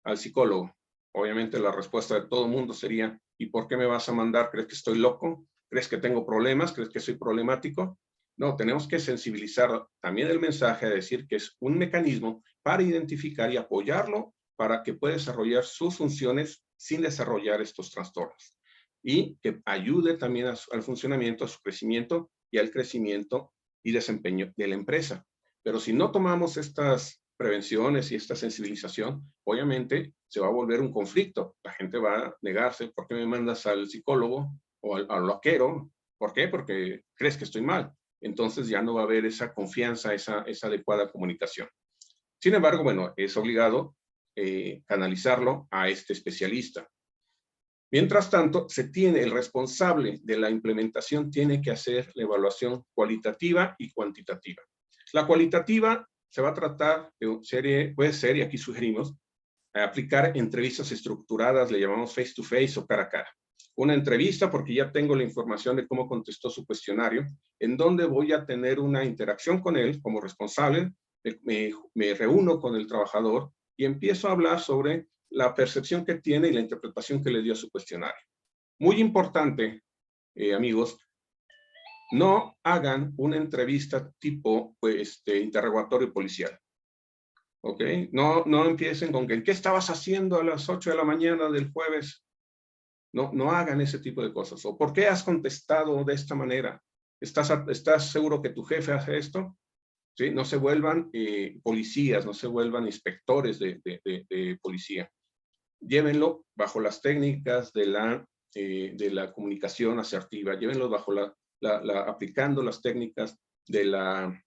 al psicólogo. Obviamente la respuesta de todo mundo sería, ¿y por qué me vas a mandar? ¿Crees que estoy loco? ¿Crees que tengo problemas? ¿Crees que soy problemático? No, tenemos que sensibilizar también el mensaje a decir que es un mecanismo para identificar y apoyarlo para que pueda desarrollar sus funciones sin desarrollar estos trastornos. Y que ayude también al funcionamiento, a su crecimiento y al crecimiento y desempeño de la empresa. Pero si no tomamos estas prevenciones y esta sensibilización, obviamente se va a volver un conflicto. La gente va a negarse. ¿Por qué me mandas al psicólogo o al loquero? ¿Por qué? Porque crees que estoy mal. Entonces ya no va a haber esa confianza, esa adecuada comunicación. Sin embargo, bueno, es obligado canalizarlo a este especialista. Mientras tanto, el responsable de la implementación tiene que hacer la evaluación cualitativa y cuantitativa. La cualitativa se va a tratar de puede ser, y aquí sugerimos, aplicar entrevistas estructuradas, le llamamos face to face o cara a cara. Una entrevista porque ya tengo la información de cómo contestó su cuestionario, en donde voy a tener una interacción con él como responsable, me reúno con el trabajador y empiezo a hablar sobre la percepción que tiene y la interpretación que le dio a su cuestionario. Muy importante, amigos, no hagan una entrevista tipo interrogatorio policial. ¿Ok? No empiecen con que, ¿qué estabas haciendo a las 8 de la mañana del jueves? No hagan ese tipo de cosas. ¿O por qué has contestado de esta manera? ¿Estás seguro que tu jefe hace esto? ¿Sí? No se vuelvan policías, no se vuelvan inspectores de policía. Llévenlo bajo las técnicas de la comunicación asertiva. Llévenlo bajo aplicando las técnicas de la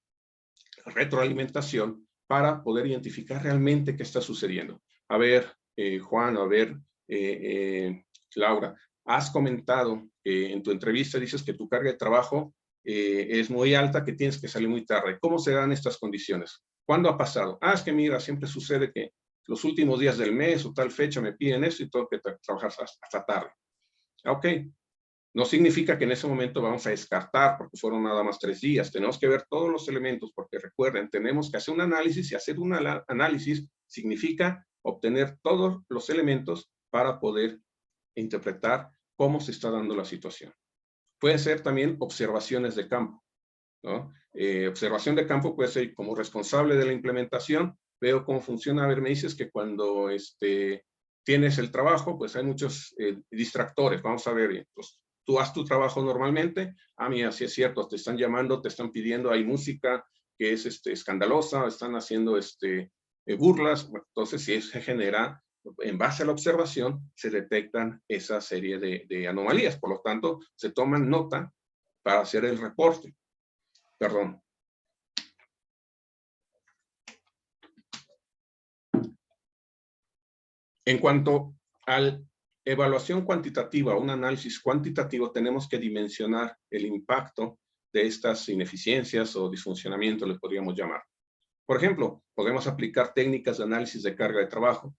retroalimentación para poder identificar realmente qué está sucediendo. A ver, Juan, a ver, Laura, has comentado en tu entrevista, dices que tu carga de trabajo es muy alta, que tienes que salir muy tarde. ¿Cómo se dan estas condiciones? ¿Cuándo ha pasado? Es que mira, siempre sucede que los últimos días del mes o tal fecha me piden esto y tengo que trabajar hasta tarde. Ok, no significa que en ese momento vamos a descartar porque fueron nada más 3 días. Tenemos que ver todos los elementos porque recuerden, tenemos que hacer un análisis y hacer un análisis significa obtener todos los elementos para poder interpretar cómo se está dando la situación. Puede ser también observaciones de campo, ¿no? Observación de campo puede ser como responsable de la implementación, veo cómo funciona. A ver, me dices que cuando tienes el trabajo, pues hay muchos distractores. Vamos a ver, pues, tú haz tu trabajo normalmente. Mira, sí es cierto, te están llamando, te están pidiendo, hay música que es escandalosa, están haciendo burlas. Entonces, si se genera, en base a la observación, se detectan esa serie de anomalías. Por lo tanto, se toman nota para hacer el reporte. Perdón. En cuanto a la evaluación cuantitativa, un análisis cuantitativo, tenemos que dimensionar el impacto de estas ineficiencias o disfuncionamiento, le podríamos llamar. Por ejemplo, podemos aplicar técnicas de análisis de carga de trabajo.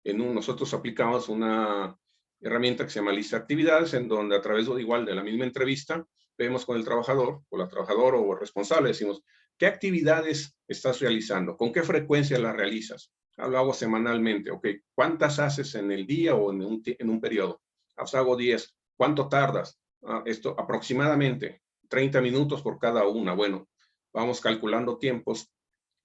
Nosotros aplicamos una herramienta que se llama lista de actividades, en donde a través de la misma entrevista, vemos con el trabajador o la trabajadora o el responsable, decimos, ¿qué actividades estás realizando? ¿Con qué frecuencia las realizas? Lo hago semanalmente, ok. ¿Cuántas haces en el día o en un periodo? Hago 10. ¿Cuánto tardas? Esto aproximadamente 30 minutos por cada una. Bueno, vamos calculando tiempos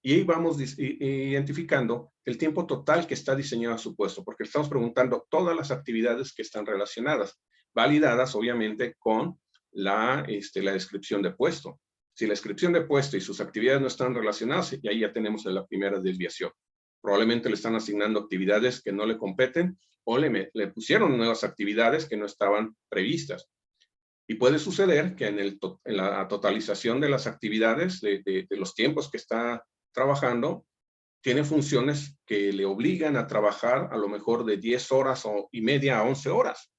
y ahí vamos identificando el tiempo total que está diseñado a su puesto, porque estamos preguntando todas las actividades que están relacionadas, validadas obviamente con la descripción de puesto. Si la descripción de puesto y sus actividades no están relacionadas, y ahí ya tenemos la primera desviación. Probablemente le están asignando actividades que no le competen o le pusieron nuevas actividades que no estaban previstas. Y puede suceder que en la totalización de las actividades, de los tiempos que está trabajando, tiene funciones que le obligan a trabajar a lo mejor de 10 horas y media a 11 horas.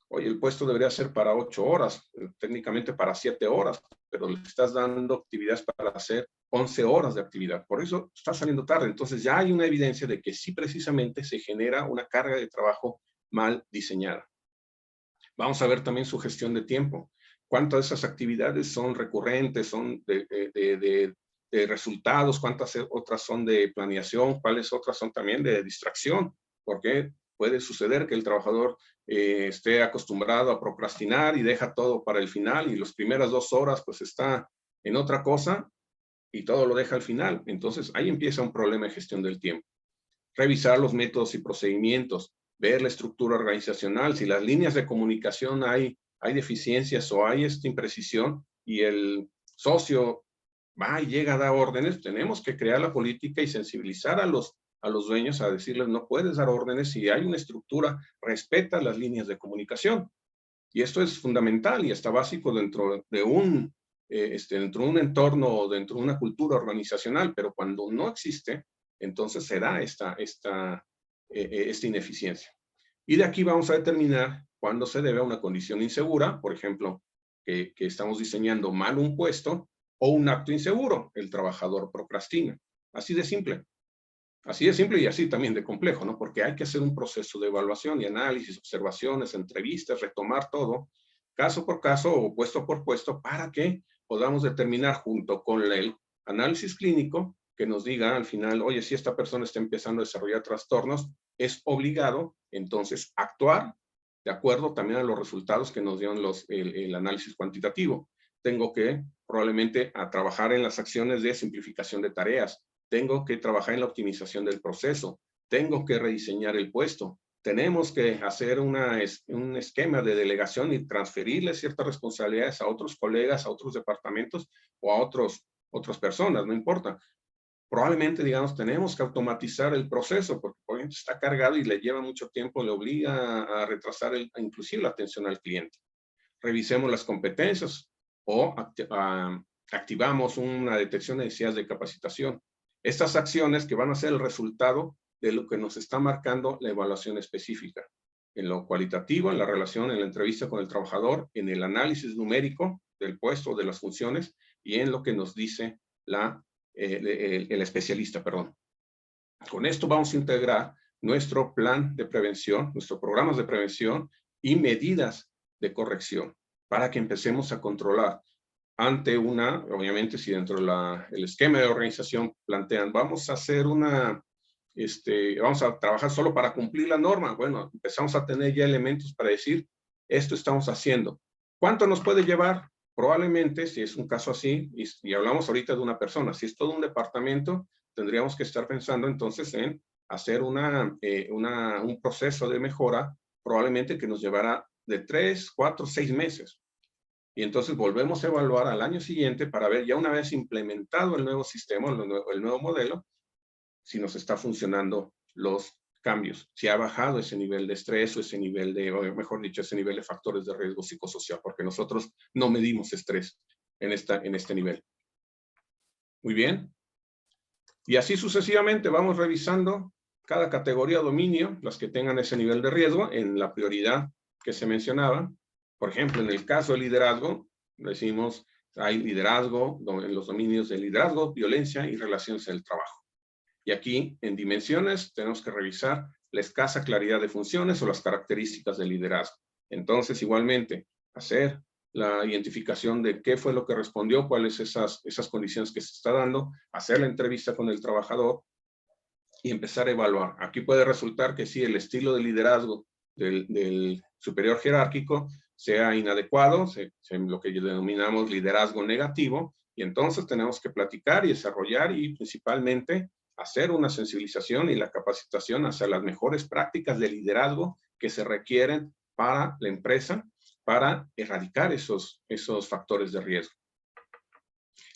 Oye, el puesto debería ser para 8 horas, técnicamente para 7 horas, pero le estás dando actividades para hacer 11 horas de actividad. Por eso está saliendo tarde. Entonces ya hay una evidencia de que sí precisamente se genera una carga de trabajo mal diseñada. Vamos a ver también su gestión de tiempo. ¿Cuántas de esas actividades son recurrentes, son de resultados? ¿Cuántas otras son de planeación? ¿Cuáles otras son también de distracción? Porque puede suceder que el trabajador esté acostumbrado a procrastinar y deja todo para el final y las primeras 2 horas pues está en otra cosa y todo lo deja al final. Entonces ahí empieza un problema de gestión del tiempo. Revisar los métodos y procedimientos, ver la estructura organizacional, si las líneas de comunicación hay deficiencias o hay esta imprecisión y el socio va y llega a dar órdenes, tenemos que crear la política y sensibilizar a los dueños a decirles no puedes dar órdenes si hay una estructura, respeta las líneas de comunicación. Y esto es fundamental y está básico dentro de un entorno o dentro de una cultura organizacional, pero cuando no existe, entonces se da esta ineficiencia. Y de aquí vamos a determinar cuándo se debe a una condición insegura, por ejemplo, que estamos diseñando mal un puesto, o un acto inseguro, el trabajador procrastina. Así de simple. Así de simple y así también de complejo, ¿no? Porque hay que hacer un proceso de evaluación y análisis, observaciones, entrevistas, retomar todo, caso por caso o puesto por puesto, para que podamos determinar junto con el análisis clínico que nos diga al final, oye, si esta persona está empezando a desarrollar trastornos, es obligado entonces actuar de acuerdo también a los resultados que nos dieron el análisis cuantitativo. Tengo que probablemente trabajar en las acciones de simplificación de tareas, tengo que trabajar en la optimización del proceso, tengo que rediseñar el puesto, tenemos que hacer un esquema de delegación y transferirle ciertas responsabilidades a otros colegas, a otros departamentos o a otras personas, no importa. Probablemente, digamos, tenemos que automatizar el proceso porque obviamente está cargado y le lleva mucho tiempo, le obliga a retrasar inclusive la atención al cliente. Revisemos las competencias o activamos una detección de necesidades de capacitación. Estas acciones que van a ser el resultado de lo que nos está marcando la evaluación específica. En lo cualitativo, en la relación, en la entrevista con el trabajador, en el análisis numérico del puesto, de las funciones, y en lo que nos dice el especialista, perdón. Con esto vamos a integrar nuestro plan de prevención, nuestros programas de prevención y medidas de corrección para que empecemos a controlar ante obviamente si dentro del esquema de organización plantean, vamos a hacer vamos a trabajar solo para cumplir la norma. Bueno, empezamos a tener ya elementos para decir, esto estamos haciendo. ¿Cuánto nos puede llevar? Probablemente, si es un caso así, y hablamos ahorita de una persona, si es todo un departamento, tendríamos que estar pensando entonces en hacer un proceso de mejora, probablemente que nos llevará de 3, 4, 6 meses. Y entonces volvemos a evaluar al año siguiente para ver, ya una vez implementado el nuevo sistema, el nuevo modelo, si nos está funcionando los cambios, si ha bajado ese nivel de estrés o ese nivel de, o mejor dicho, ese nivel de factores de riesgo psicosocial, porque nosotros no medimos estrés en este nivel. Muy bien. Y así sucesivamente vamos revisando cada categoría o dominio, las que tengan ese nivel de riesgo, en la prioridad que se mencionaba. Por ejemplo, en el caso del liderazgo, decimos, hay liderazgo en los dominios de liderazgo, violencia y relaciones en el trabajo. Y aquí, en dimensiones, tenemos que revisar la escasa claridad de funciones o las características del liderazgo. Entonces, igualmente, hacer la identificación de qué fue lo que respondió, cuáles esas condiciones que se está dando, hacer la entrevista con el trabajador y empezar a evaluar. Aquí puede resultar que sí, el estilo de liderazgo del superior jerárquico sea inadecuado, lo que denominamos liderazgo negativo, y entonces tenemos que platicar y desarrollar y principalmente hacer una sensibilización y la capacitación hacia las mejores prácticas de liderazgo que se requieren para la empresa para erradicar esos factores de riesgo.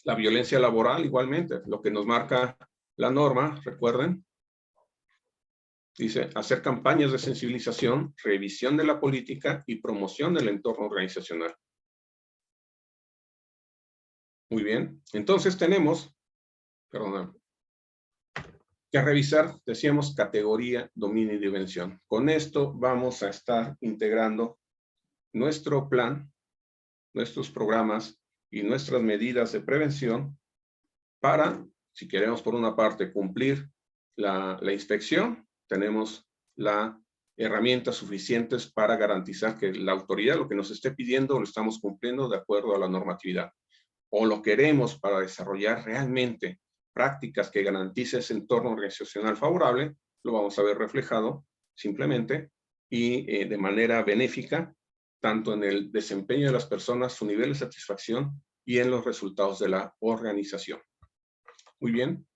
La violencia laboral igualmente, lo que nos marca la norma, recuerden, dice, hacer campañas de sensibilización, revisión de la política y promoción del entorno organizacional. Muy bien. Entonces tenemos, que revisar, decíamos, categoría, dominio y dimensión. Con esto vamos a estar integrando nuestro plan, nuestros programas y nuestras medidas de prevención para, si queremos por una parte cumplir la inspección, tenemos las herramientas suficientes para garantizar que la autoridad lo que nos esté pidiendo lo estamos cumpliendo de acuerdo a la normatividad. O lo queremos para desarrollar realmente prácticas que garanticen ese entorno organizacional favorable, lo vamos a ver reflejado simplemente y de manera benéfica, tanto en el desempeño de las personas, su nivel de satisfacción y en los resultados de la organización. Muy bien.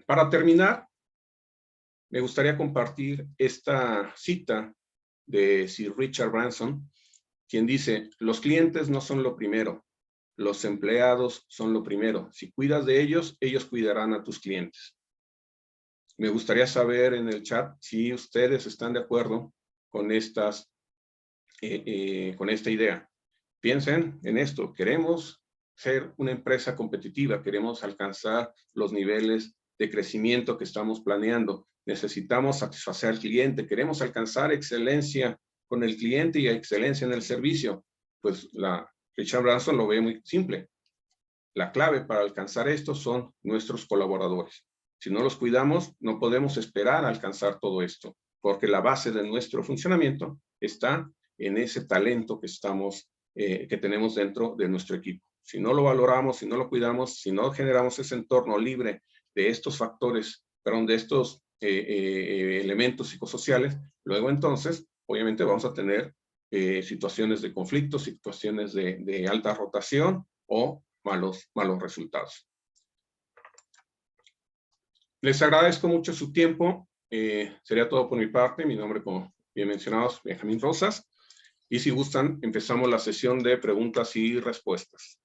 Para terminar, me gustaría compartir esta cita de Sir Richard Branson, quien dice, los clientes no son lo primero, los empleados son lo primero. Si cuidas de ellos, ellos cuidarán a tus clientes. Me gustaría saber en el chat si ustedes están de acuerdo con esta idea. Piensen en esto, queremos ser una empresa competitiva, queremos alcanzar los niveles de crecimiento que estamos planeando, necesitamos satisfacer al cliente, queremos alcanzar excelencia con el cliente y excelencia en el servicio. Pues Richard Branson lo ve muy simple. La clave para alcanzar esto son nuestros colaboradores. Si no los cuidamos, no podemos esperar a alcanzar todo esto, porque la base de nuestro funcionamiento está en ese talento que tenemos dentro de nuestro equipo. Si no lo valoramos, si no lo cuidamos, si no generamos ese entorno libre de estos factores, de estos elementos psicosociales, luego entonces, obviamente vamos a tener situaciones de conflicto, situaciones de alta rotación o malos resultados. Les agradezco mucho su tiempo. Sería todo por mi parte. Mi nombre, como bien mencionados, Benjamín Rosas. Y si gustan, empezamos la sesión de preguntas y respuestas.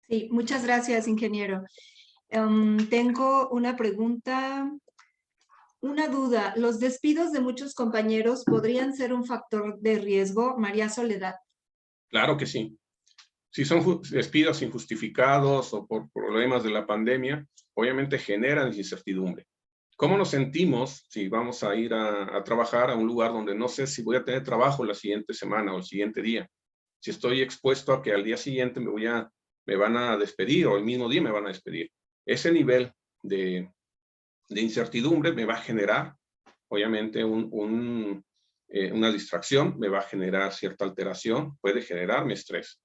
Sí, muchas gracias, ingeniero. Tengo una pregunta, una duda. ¿Los despidos de muchos compañeros podrían ser un factor de riesgo, María Soledad? Claro que sí. Si son despidos injustificados o por problemas de la pandemia, obviamente generan incertidumbre. ¿Cómo nos sentimos si vamos a ir a trabajar a un lugar donde no sé si voy a tener trabajo la siguiente semana o el siguiente día? Si estoy expuesto a que al día siguiente me van a despedir o el mismo día me van a despedir. Ese nivel de incertidumbre me va a generar, obviamente, una distracción, me va a generar cierta alteración, puede generarme estrés.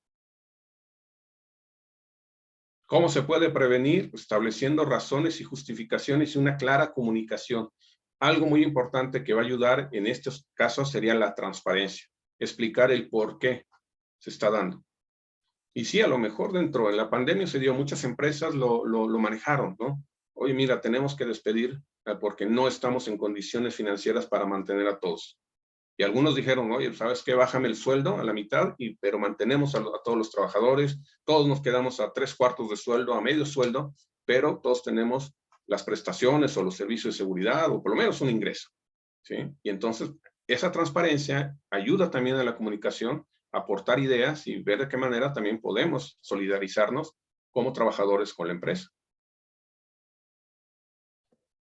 ¿Cómo se puede prevenir? Estableciendo razones y justificaciones y una clara comunicación. Algo muy importante que va a ayudar en estos casos sería la transparencia. Explicar el por qué se está dando. Y sí, a lo mejor dentro de la pandemia se dio, muchas empresas lo manejaron, ¿no? Oye, mira, tenemos que despedir porque no estamos en condiciones financieras para mantener a todos. Y algunos dijeron, oye, ¿sabes qué? Bájame el sueldo a la mitad, pero mantenemos a todos los trabajadores, todos nos quedamos a 3/4 de sueldo, a medio sueldo, pero todos tenemos las prestaciones o los servicios de seguridad, o por lo menos un ingreso, ¿sí? Y entonces, esa transparencia ayuda también a la comunicación, a aportar ideas y ver de qué manera también podemos solidarizarnos como trabajadores con la empresa.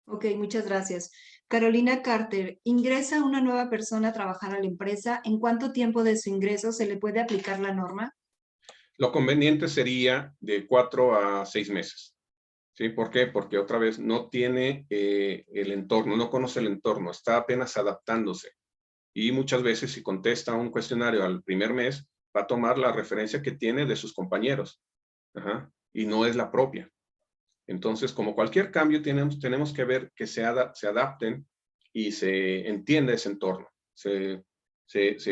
Ok, muchas gracias. Carolina Carter, ¿ingresa una nueva persona a trabajar a la empresa? ¿En cuánto tiempo de su ingreso se le puede aplicar la norma? Lo conveniente sería de 4 a 6 meses. ¿Sí? ¿Por qué? Porque otra vez no tiene el entorno, no conoce el entorno, está apenas adaptándose. Y muchas veces si contesta un cuestionario al primer mes, va a tomar la referencia que tiene de sus compañeros. Ajá, y no es la propia. Entonces, como cualquier cambio, tenemos que ver que se adapten y se entienda ese entorno, se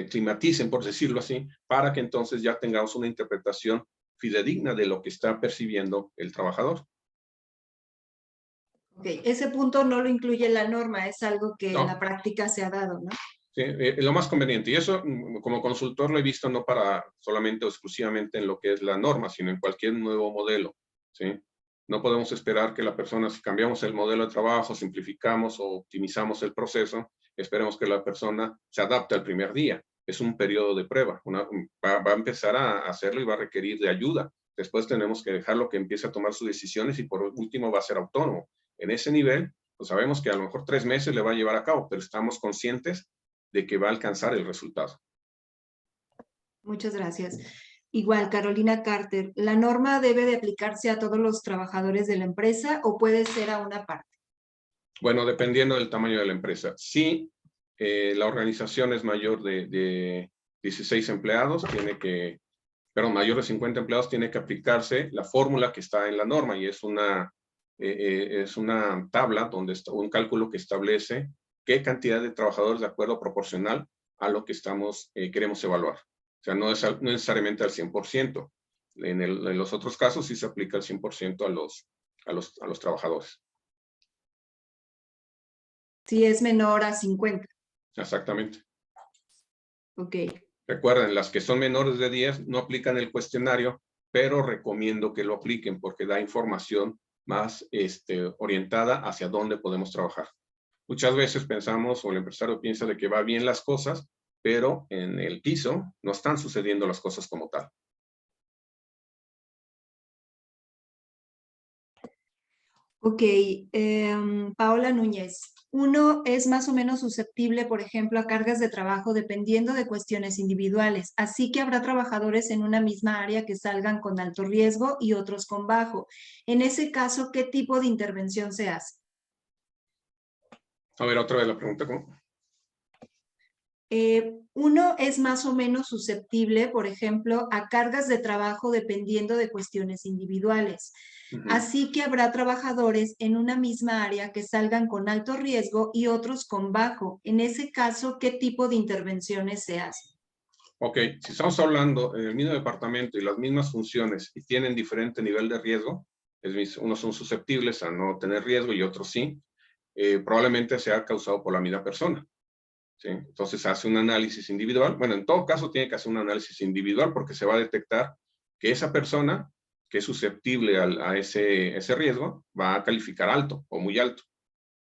climaticen, por decirlo así, para que entonces ya tengamos una interpretación fidedigna de lo que está percibiendo el trabajador. Ok, ese punto no lo incluye la norma, es algo que en la No, práctica se ha dado, ¿no? sí, lo más conveniente. Y eso, como consultor, lo he visto no para solamente o exclusivamente en lo que es la norma, sino en cualquier nuevo modelo, ¿sí? No podemos esperar que la persona, si cambiamos el modelo de trabajo, simplificamos o optimizamos el proceso, esperemos que la persona se adapte al primer día. Es un periodo de prueba. Va a empezar a hacerlo y va a requerir de ayuda. Después tenemos que dejarlo que empiece a tomar sus decisiones y por último va a ser autónomo. En ese nivel, pues sabemos que a lo mejor 3 meses le va a llevar a cabo, pero estamos conscientes de que va a alcanzar el resultado. Muchas gracias. Igual, Carolina Carter, ¿la norma debe de aplicarse a todos los trabajadores de la empresa o puede ser a una parte? Bueno, dependiendo del tamaño de la empresa. Si la organización es mayor de 16 empleados, mayor de 50 empleados, tiene que aplicarse la fórmula que está en la norma y es una tabla donde está un cálculo que establece qué cantidad de trabajadores de acuerdo proporcional a lo que queremos evaluar. O sea, no necesariamente al 100%. En los otros casos sí se aplica al 100% a los trabajadores. Si es menor a 50. Exactamente. Ok. Recuerden, las que son menores de 10 no aplican el cuestionario, pero recomiendo que lo apliquen porque da información más orientada hacia dónde podemos trabajar. Muchas veces pensamos o el empresario piensa de que va bien las cosas, pero en el piso no están sucediendo las cosas como tal. Ok, Paola Núñez. Uno es más o menos susceptible, por ejemplo, a cargas de trabajo dependiendo de cuestiones individuales. Así que habrá trabajadores en una misma área que salgan con alto riesgo y otros con bajo. En ese caso, ¿qué tipo de intervención se hace? A ver, otra vez la pregunta, ¿cómo? Uno es más o menos susceptible, por ejemplo, a cargas de trabajo dependiendo de cuestiones individuales. Así que habrá trabajadores en una misma área que salgan con alto riesgo y otros con bajo. En ese caso, ¿qué tipo de intervenciones se hacen? Ok, si estamos hablando en el mismo departamento y las mismas funciones y tienen diferente nivel de riesgo, unos son susceptibles a no tener riesgo y otros sí, probablemente sea causado por la misma persona. ¿Sí? Entonces hace un análisis individual. Bueno, en todo caso tiene que hacer un análisis individual porque se va a detectar que esa persona que es susceptible a ese riesgo va a calificar alto o muy alto.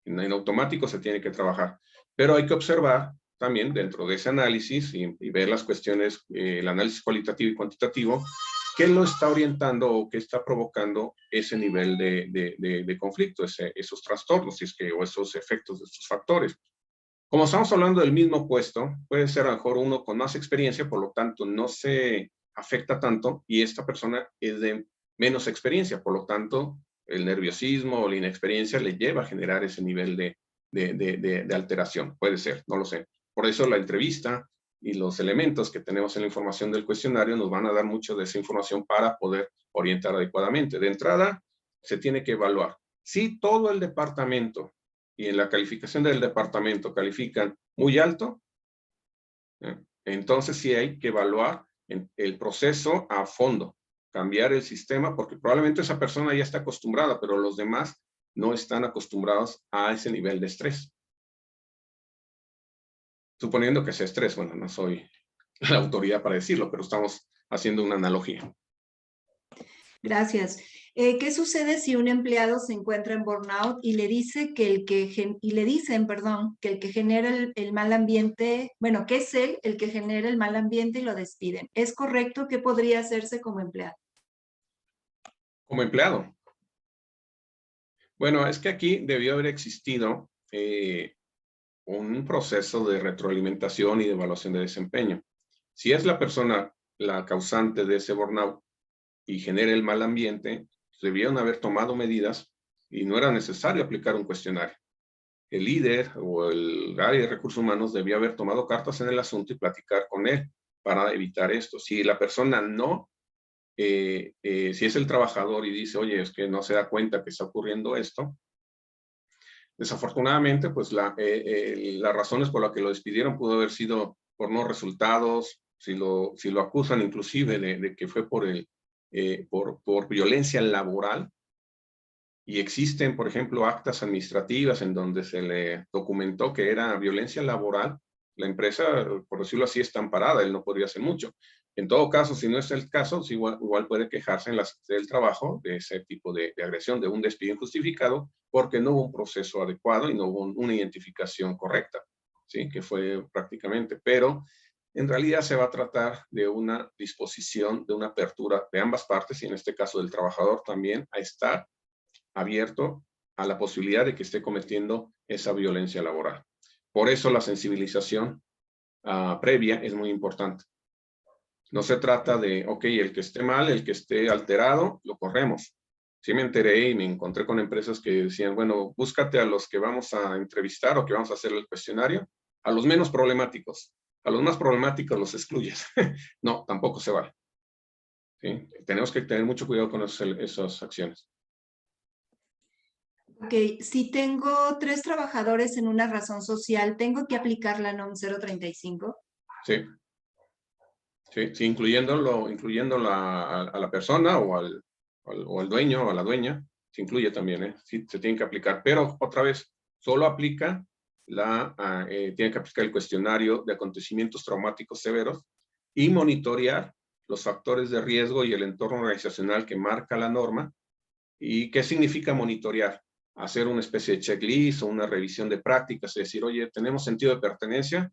En automático se tiene que trabajar. Pero hay que observar también dentro de ese análisis y ver las cuestiones, el análisis cualitativo y cuantitativo, qué lo está orientando o qué está provocando ese nivel de conflicto, esos trastornos o esos efectos de estos factores. Como estamos hablando del mismo puesto, puede ser a lo mejor uno con más experiencia, por lo tanto no se afecta tanto, y esta persona es de menos experiencia, por lo tanto el nerviosismo o la inexperiencia le lleva a generar ese nivel de alteración. Puede ser, no lo sé. Por eso la entrevista y los elementos que tenemos en la información del cuestionario nos van a dar mucho de esa información para poder orientar adecuadamente. De entrada, se tiene que evaluar si todo el departamento y en la calificación del departamento califican muy alto, entonces sí hay que evaluar el proceso a fondo, cambiar el sistema, porque probablemente esa persona ya está acostumbrada, pero los demás no están acostumbrados a ese nivel de estrés. suponiendo que sea estrés. Bueno, no soy la autoridad para decirlo, pero estamos haciendo una analogía. Gracias. ¿Qué sucede si un empleado se encuentra en burnout y le dice le dicen, perdón, que el que genera el mal ambiente, bueno, que es él el que genera el mal ambiente y lo despiden? ¿Es correcto? ¿Qué podría hacerse como empleado? Como empleado. Bueno, es que aquí debió haber existido un proceso de retroalimentación y de evaluación de desempeño. Si es la persona la causante de ese burnout y genera el mal ambiente, debieron haber tomado medidas y no era necesario aplicar un cuestionario. El líder o el área de recursos humanos debía haber tomado cartas en el asunto y platicar con él para evitar esto. Si la persona no, si es el trabajador y dice, oye, es que no se da cuenta que está ocurriendo esto, desafortunadamente, pues las razones por las que lo despidieron pudo haber sido por no resultados, si lo acusan inclusive de que fue por violencia laboral, y existen, por ejemplo, actas administrativas en donde se le documentó que era violencia laboral, la empresa, por decirlo así, está amparada, él no podría hacer mucho. En todo caso, si no es el caso, igual puede quejarse en la Secretaría del Trabajo de ese tipo de agresión, de un despido injustificado, porque no hubo un proceso adecuado y no hubo una identificación correcta, ¿sí? Que fue prácticamente, pero en realidad se va a tratar de una disposición, de una apertura de ambas partes, y en este caso del trabajador también, a estar abierto a la posibilidad de que esté cometiendo esa violencia laboral. Por eso la sensibilización previa es muy importante. No se trata de, ok, el que esté mal, el que esté alterado, lo corremos. Sí me enteré y me encontré con empresas que decían, bueno, búscate a los que vamos a entrevistar o que vamos a hacer el cuestionario, a los menos problemáticos. A los más problemáticos los excluyes. No, tampoco se vale. ¿Sí? Tenemos que tener mucho cuidado con esas acciones. Ok, si tengo 3 trabajadores en una razón social, ¿tengo que aplicar la NOM 035? Sí. Sí, incluyendo a la persona o al dueño o a la dueña, se incluye también, sí, se tiene que aplicar, pero otra vez, solo aplica tiene que aplicar el cuestionario de acontecimientos traumáticos severos y monitorear los factores de riesgo y el entorno organizacional que marca la norma. ¿Y qué significa monitorear? Hacer una especie de checklist o una revisión de prácticas, es decir, oye, ¿tenemos sentido de pertenencia?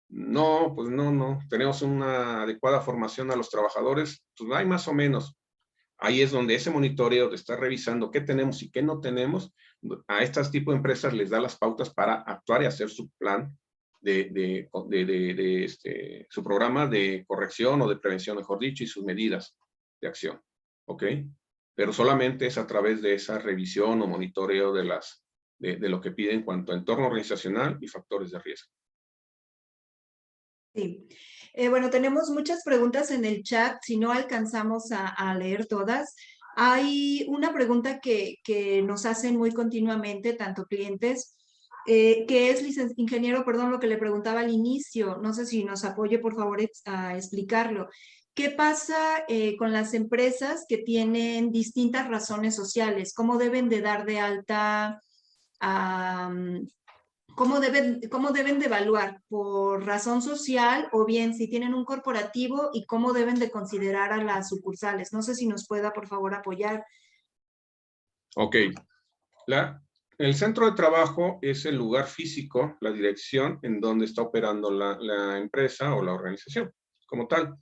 No, pues no. Tenemos una adecuada formación a los trabajadores, pues hay más o menos. Ahí es donde ese monitoreo de estar revisando qué tenemos y qué no tenemos, a estas tipo de empresas les da las pautas para actuar y hacer su plan su programa de corrección o de prevención, mejor dicho, y sus medidas de acción. ¿Ok? Pero solamente es a través de esa revisión o monitoreo de lo que pide en cuanto a entorno organizacional y factores de riesgo. Sí. Bueno, tenemos muchas preguntas en el chat, si no alcanzamos a leer todas. Hay una pregunta que nos hacen muy continuamente, tanto clientes, que es, ingeniero, perdón, lo que le preguntaba al inicio, no sé si nos apoye, por favor, a explicarlo. ¿Qué pasa con las empresas que tienen distintas razones sociales? ¿Cómo deben de dar de alta a... ¿Cómo deben de evaluar? ¿Por razón social o bien si tienen un corporativo y cómo deben de considerar a las sucursales? No sé si nos pueda, por favor, apoyar. Ok. El centro de trabajo es el lugar físico, la dirección en donde está operando la empresa o la organización como tal.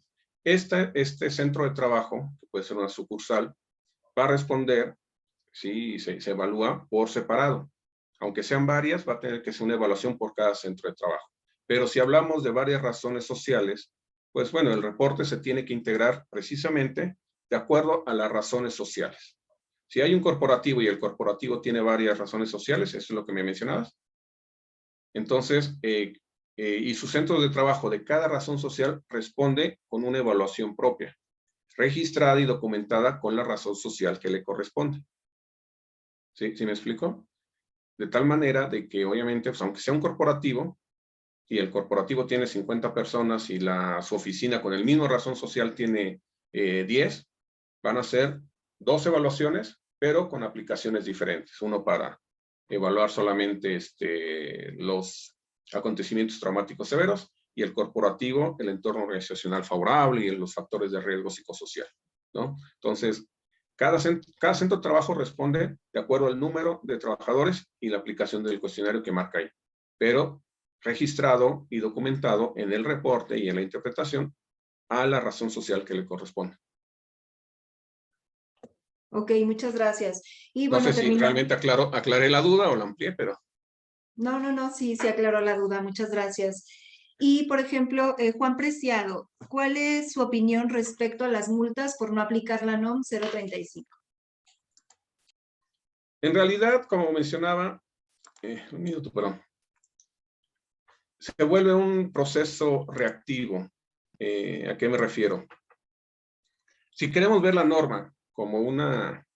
Este centro de trabajo, que puede ser una sucursal, va a responder, sí, se evalúa por separado. Aunque sean varias, va a tener que ser una evaluación por cada centro de trabajo. Pero si hablamos de varias razones sociales, pues bueno, el reporte se tiene que integrar precisamente de acuerdo a las razones sociales. Si hay un corporativo y el corporativo tiene varias razones sociales, eso es lo que me mencionabas. Entonces, y su centro de trabajo de cada razón social responde con una evaluación propia, registrada y documentada con la razón social que le corresponde. ¿Sí me explico? De tal manera de que obviamente, pues, aunque sea un corporativo, y el corporativo tiene 50 personas y su oficina con el mismo razón social tiene 10, van a ser 2 evaluaciones, pero con aplicaciones diferentes. Uno para evaluar solamente acontecimientos traumáticos severos, y el corporativo, el entorno organizacional favorable y los factores de riesgo psicosocial, ¿no? Entonces, cada centro de trabajo responde de acuerdo al número de trabajadores y la aplicación del cuestionario que marca ahí, pero registrado y documentado en el reporte y en la interpretación a la razón social que le corresponde. Ok, muchas gracias. Y No bueno, sé si realmente aclaré la duda o la amplié, pero... No, sí aclaró la duda, muchas gracias. Y, por ejemplo, Juan Preciado, ¿cuál es su opinión respecto a las multas por no aplicar la NOM 035? En realidad, como mencionaba, un minuto, perdón, se vuelve un proceso reactivo. ¿A qué me refiero? Si queremos ver la norma como una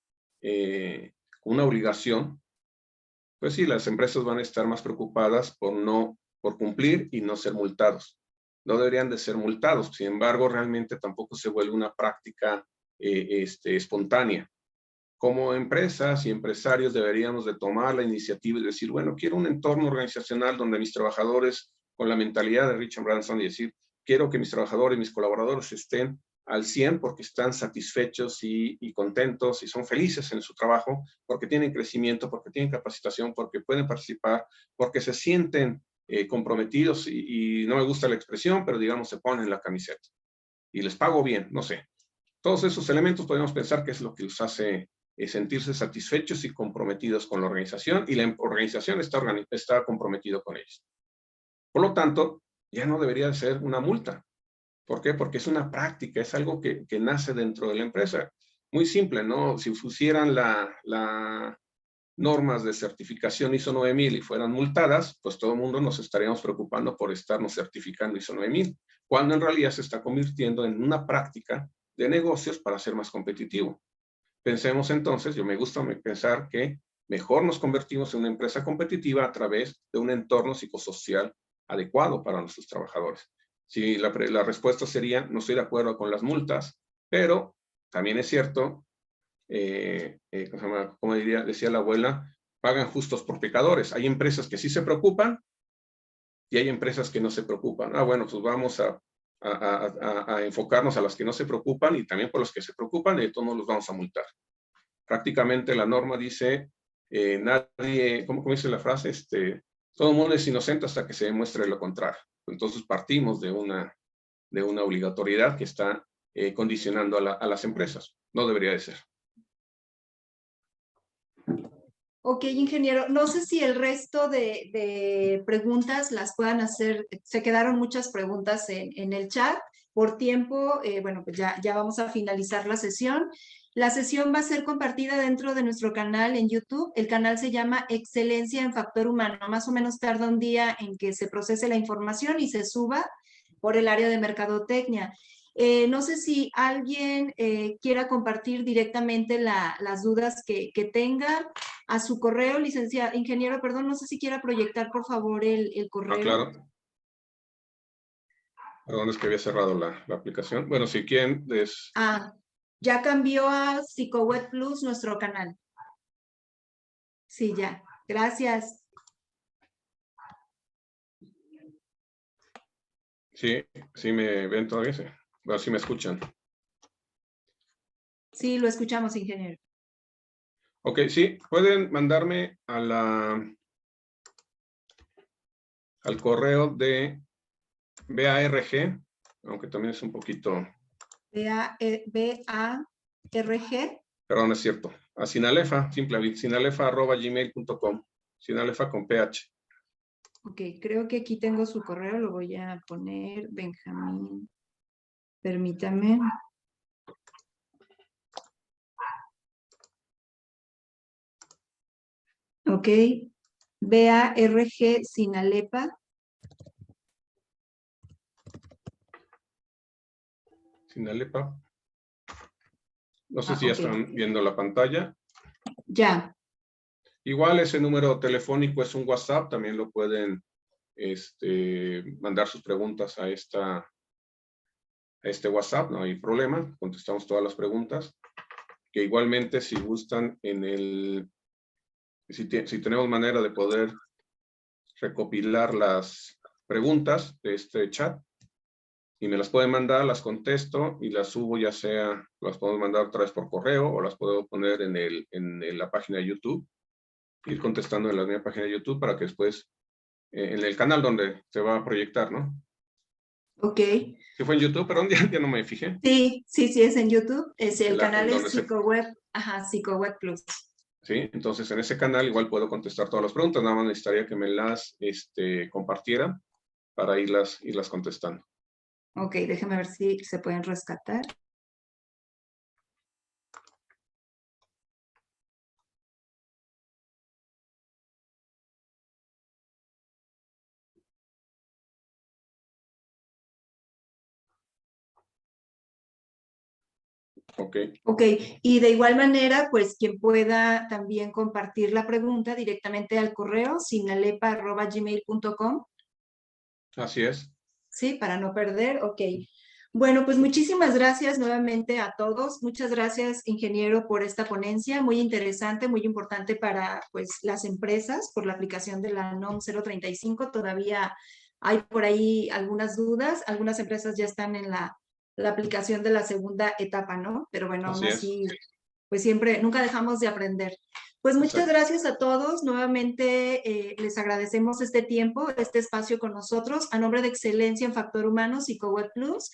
obligación, pues sí, las empresas van a estar más preocupadas por cumplir y no ser multados. No deberían de ser multados, sin embargo, realmente tampoco se vuelve una práctica espontánea. Como empresas y empresarios deberíamos de tomar la iniciativa y decir, bueno, quiero un entorno organizacional donde mis trabajadores, con la mentalidad de Richard Branson, y decir, quiero que mis trabajadores, mis colaboradores estén al 100 porque están satisfechos y contentos y son felices en su trabajo, porque tienen crecimiento, porque tienen capacitación, porque pueden participar, porque se sienten comprometidos y no me gusta la expresión, pero digamos se ponen la camiseta y les pago bien, no sé. Todos esos elementos podemos pensar que es lo que los hace sentirse satisfechos y comprometidos con la organización, y la organización está comprometido con ellos. Por lo tanto, ya no debería ser una multa. ¿Por qué? Porque es una práctica, es algo que nace dentro de la empresa. Muy simple, ¿no? Si pusieran las normas de certificación ISO 9000 y fueran multadas, pues todo el mundo nos estaríamos preocupando por estarnos certificando ISO 9000, cuando en realidad se está convirtiendo en una práctica de negocios para ser más competitivo. Pensemos entonces, yo me gusta pensar que mejor nos convertimos en una empresa competitiva a través de un entorno psicosocial adecuado para nuestros trabajadores. Si la respuesta sería, no estoy de acuerdo con las multas, pero también es cierto, como decía la abuela, pagan justos por pecadores. Hay empresas que sí se preocupan y hay empresas que no se preocupan. Bueno, pues vamos a enfocarnos a las que no se preocupan y también por los que se preocupan, y de todos modos los vamos a multar. Prácticamente la norma dice, nadie, ¿cómo dice la frase? Todo el mundo es inocente hasta que se demuestre lo contrario. Entonces partimos de una obligatoriedad que está condicionando a las empresas. No debería de ser. Ok, ingeniero, no sé si el resto de preguntas las puedan hacer, se quedaron muchas preguntas en el chat. Por tiempo, bueno, pues ya vamos a finalizar la sesión. La sesión va a ser compartida dentro de nuestro canal en YouTube. El canal se llama Excelencia en Factor Humano. Más o menos tarda un día en que se procese la información y se suba por el área de mercadotecnia. No sé si alguien quiera compartir directamente las dudas que tenga a su correo, ingeniero, perdón, no sé si quiera proyectar, por favor, el correo. Claro. Perdón, es que había cerrado la aplicación. Bueno, si quieren... Ya cambió a PsicoWeb Plus nuestro canal. Sí, ya. Gracias. Sí me ven todavía, sí. Bueno, sí me escuchan. Sí, lo escuchamos, ingeniero. Ok, sí, pueden mandarme al correo de BARG, aunque también es un poquito... BARG. Perdón, es cierto. A Sinalefa, simplemente, sinalefa@gmail.com. Sinalefa con PH. Ok, creo que aquí tengo su correo, lo voy a poner, Benjamín. Permítame. Ok, BARG Sinalepa. Sinalepa. No sé si ya están viendo la pantalla. Ya. Igual ese número telefónico es un WhatsApp, también lo pueden mandar sus preguntas a este WhatsApp, no hay problema, contestamos todas las preguntas. Que igualmente si gustan si tenemos manera de poder recopilar las preguntas de este chat y me las pueden mandar, las contesto y las subo, ya sea, las puedo mandar otra vez por correo o las puedo poner en la página de YouTube, ir contestando en la misma página de YouTube para que después, en el canal donde se va a proyectar, ¿no? Ok. ¿Sí fue en YouTube? Perdón, ya no me fijé. Sí, es en YouTube. El canal es donde Psicoweb, Psicoweb Plus. Sí, entonces en ese canal igual puedo contestar todas las preguntas, nada más necesitaría que me las compartieran para irlas contestando. Ok, déjeme ver si se pueden rescatar. Ok. Ok, y de igual manera, pues quien pueda también compartir la pregunta directamente al correo sinalepa@gmail.com. Así es. Sí, para no perder, ok. Bueno, pues muchísimas gracias nuevamente a todos. Muchas gracias, ingeniero, por esta ponencia, muy interesante, muy importante para pues, las empresas por la aplicación de la NOM 035. Todavía hay por ahí algunas dudas. Algunas empresas ya están en la aplicación de la segunda etapa, ¿no? Pero bueno, aún Así es. así, pues siempre, nunca dejamos de aprender. Pues muchas Exacto. gracias a todos. Nuevamente les agradecemos este tiempo, este espacio con nosotros. A nombre de Excelencia en Factor Humano, Psicoweb Plus,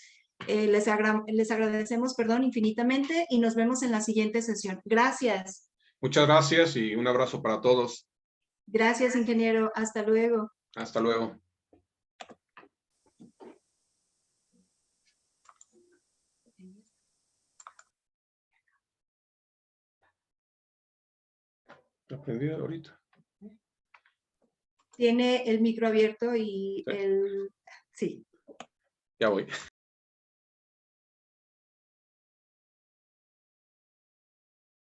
les agradecemos, infinitamente y nos vemos en la siguiente sesión. Gracias. Muchas gracias y un abrazo para todos. Gracias, ingeniero. Hasta luego. Hasta luego. Aprendí ahorita. Tiene el micro abierto y Sí. Sí. Ya voy.